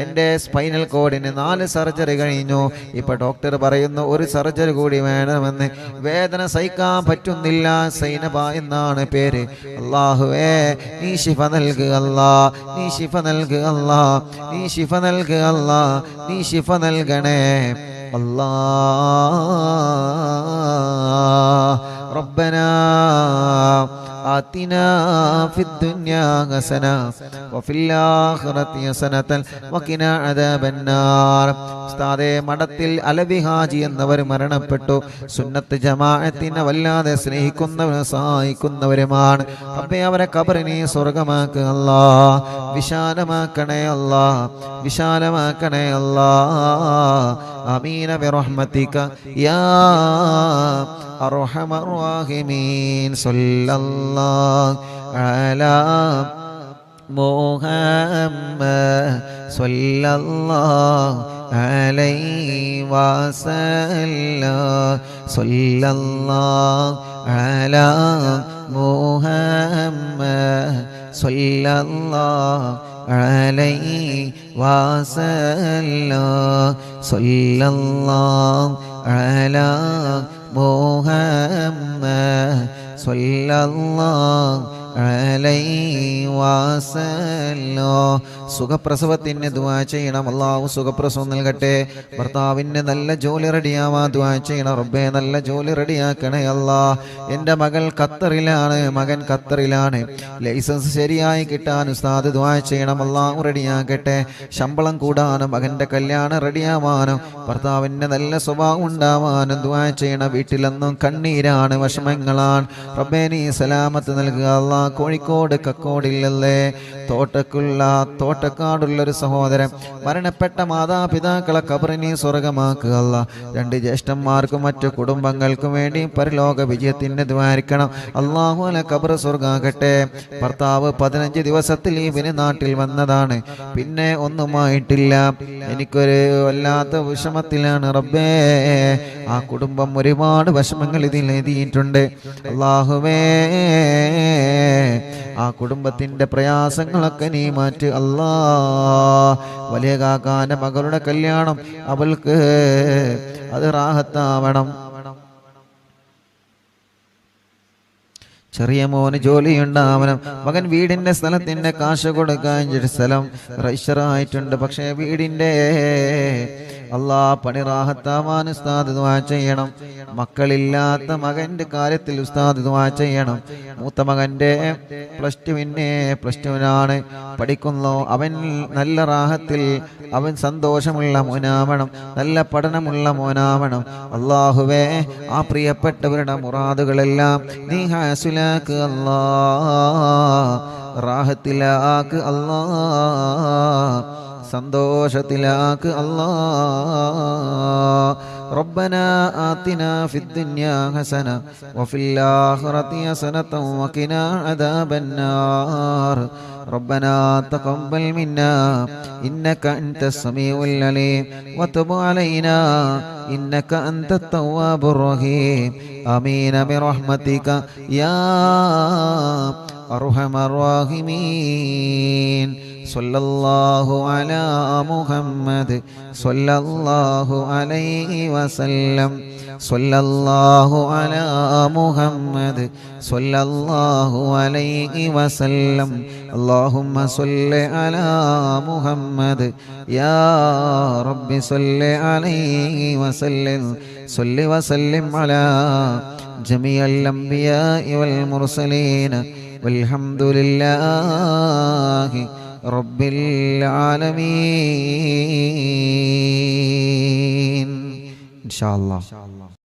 എൻ്റെ സ്പൈനൽ കോഡിന് 4 സർജറി കഴിഞ്ഞു. ഇപ്പൊ ഡോക്ടർ പറയുന്നു 1 സർജറി കൂടി വേണമെന്ന്. വേദന സഹിക്കാൻ പറ്റുന്നില്ല. സൈനബ എന്നാണ് പേര്. അല്ലാഹുവേ നീ ശിഫ നൽകുക അല്ലാ, നീ ശിഫ നൽകുക അല്ലാ, നീ ശിഫ നൽകുക അല്ലാ, നീ ശിഫ നൽകണേ അല്ലാ. റബ്ബനാ ആതിനാ ഫിദ്ദുനിയാ ഹസന വഫിൽ ആഖിറതി ഹസനതൻ വഖിനാ അദാബന്നാർ. ഉസ്താദേ മഠത്തിൽ അലവി ഹാജി എന്നവർ മരണപ്പെട്ടു. സുന്നത്ത് ജമാഅത്തിനെ വല്ലാതെ സ്നേഹിക്കുന്നവരും സഹായിക്കുന്നവരുമാണ് റബ്ബേ. അവരെ ഖബറിനെ സ്വർഗമാക്കുക അല്ലാ, വിശാലമാക്കണേ അല്ലാ, വിശാലമാക്കണേ അല്ലാ. ആമീന ബിറഹ്മതിക യാ അർഹമർ റഹീമീൻ. സല്ലല്ലാഹു അലാ മുഹമ്മദ് സല്ലല്ലാഹു അലൈഹി വസല്ലം. സല്ലല്ലാഹു അലാ മുഹമ്മദ് സല്ലല്ലാഹു അലൈഹി വസല്ലം. സല്ലല്ലാഹു അലാ മുഹമ്മദ് സല്ലല്ലാഹു അലൈഹി വസല്ലം. സുഖപ്രസവത്തിന് ദുആ ചെയ്യണം. അല്ലാഹു സുഖപ്രസവം നൽകട്ടെ. ഭർത്താവിന് നല്ല ജോലി റെഡിയാവാ ദുആ ചെയ്യണം റബ്ബേ. നല്ല ജോലി റെഡിയാക്കണേ അല്ലാ. എൻ്റെ മകൾ ഖത്തറിലാണ്, മകൻ ഖത്തറിലാണ്. ലൈസൻസ് ശരിയായി കിട്ടാൻ ഉസ്താദ് ദുആ ചെയ്യണം. അല്ലാഹു റെഡിയാക്കട്ടെ. ശമ്പളം കൂടാനും മകൻ്റെ കല്യാണം റെഡിയാവാനും ഭർത്താവിന് നല്ല സ്വഭാവം ഉണ്ടാവാനും ദുആ ചെയ്യണം. വീട്ടിലെന്നും കണ്ണീരാണ്, വിഷമങ്ങളാണ് റബ്ബേ. നീ സലാമത്ത് നൽകുക അല്ലാ. കോഴിക്കോട് കക്കോടില്ലല്ലേ തോട്ടക്കാടുള്ളൊരു സഹോദരൻ മരണപ്പെട്ട മാതാപിതാക്കളെ ഖബറിനെ സ്വർഗമാക്കുക അല്ലാ. 2 ജ്യേഷ്ഠന്മാർക്കും മറ്റു കുടുംബങ്ങൾക്കും വേണ്ടി പരലോക വിജയത്തിന് ദ്വാരിക്കണം. അല്ലാഹു അല ഖബർ സ്വർഗാകട്ടെ. ഭർത്താവ് 15 ദിവസത്തിൽ ലീവിന് നാട്ടിൽ വന്നതാണ്, പിന്നെ ഒന്നുമായിട്ടില്ല. എനിക്കൊരു വല്ലാത്ത വിഷമത്തിലാണ് റബ്ബേ. ആ കുടുംബം ഒരുപാട് വിഷമങ്ങൾ ഇതിൽ എഴുതിയിട്ടുണ്ട്. അല്ലാഹുവേ ആ കുടുംബത്തിന്റെ പ്രയാസങ്ങളൊക്കെ നീ മാറ്റ് അല്ലാ. വലിയ കാക്കാന്റെ മകളുടെ കല്യാണം അവൾക്ക് അത് റാഹത്താവണം. ചെറിയ മോന് ജോലിയുണ്ടാവണം. മകൻ വീടിന്റെ സ്ഥലത്തിന്റെ കാശ് കൊടുക്കാൻ സ്ഥലം രജിസ്റ്ററായിട്ടുണ്ട്. പക്ഷേ വീടിന്റെ അല്ലാ പണി റാഹത്താവാൻ ഉസ്താദ് ദുആ ചെയ്യണം. മക്കളില്ലാത്ത മകന്റെ കാര്യത്തിൽ ഉസ്താദ് ദുആ ചെയ്യണം. മൂത്ത മകന്റെ പ്ലസ് ടുവിനാണ് പഠിക്കുന്നു. അവൻ നല്ല റാഹത്തിൽ, അവൻ സന്തോഷമുള്ള മോനാവണം, നല്ല പഠനമുള്ള മോനാവണം. അല്ലാഹുവേ ആ പ്രിയപ്പെട്ടവരുടെ മുറാദുകളെല്ലാം നീ ഹാസിലാക്ക് അല്ലാ, റാഹത്തിലാക്ക് അല്ലാ, സന്തോഷത്തിലാക്ക് അല്ലാ. ربنا آتنا في الدنيا حسنة وفي الآخرة حسنة وقنا عذاب النار ربنا تقبل منا إنك أنت السميع العليم وتب علينا إنك أنت التواب الرحيم آمين برحمتك يا أرحم الراحمين صلى الله على محمد صلى الله عليه وسلم صلى الله على محمد صلى الله عليه وسلم اللهم صل على محمد يا رب صل عليه وسلم صل وسلم على جميع الأنبياء والمرسلين والحمد لله رب العالمين إن شاء الله.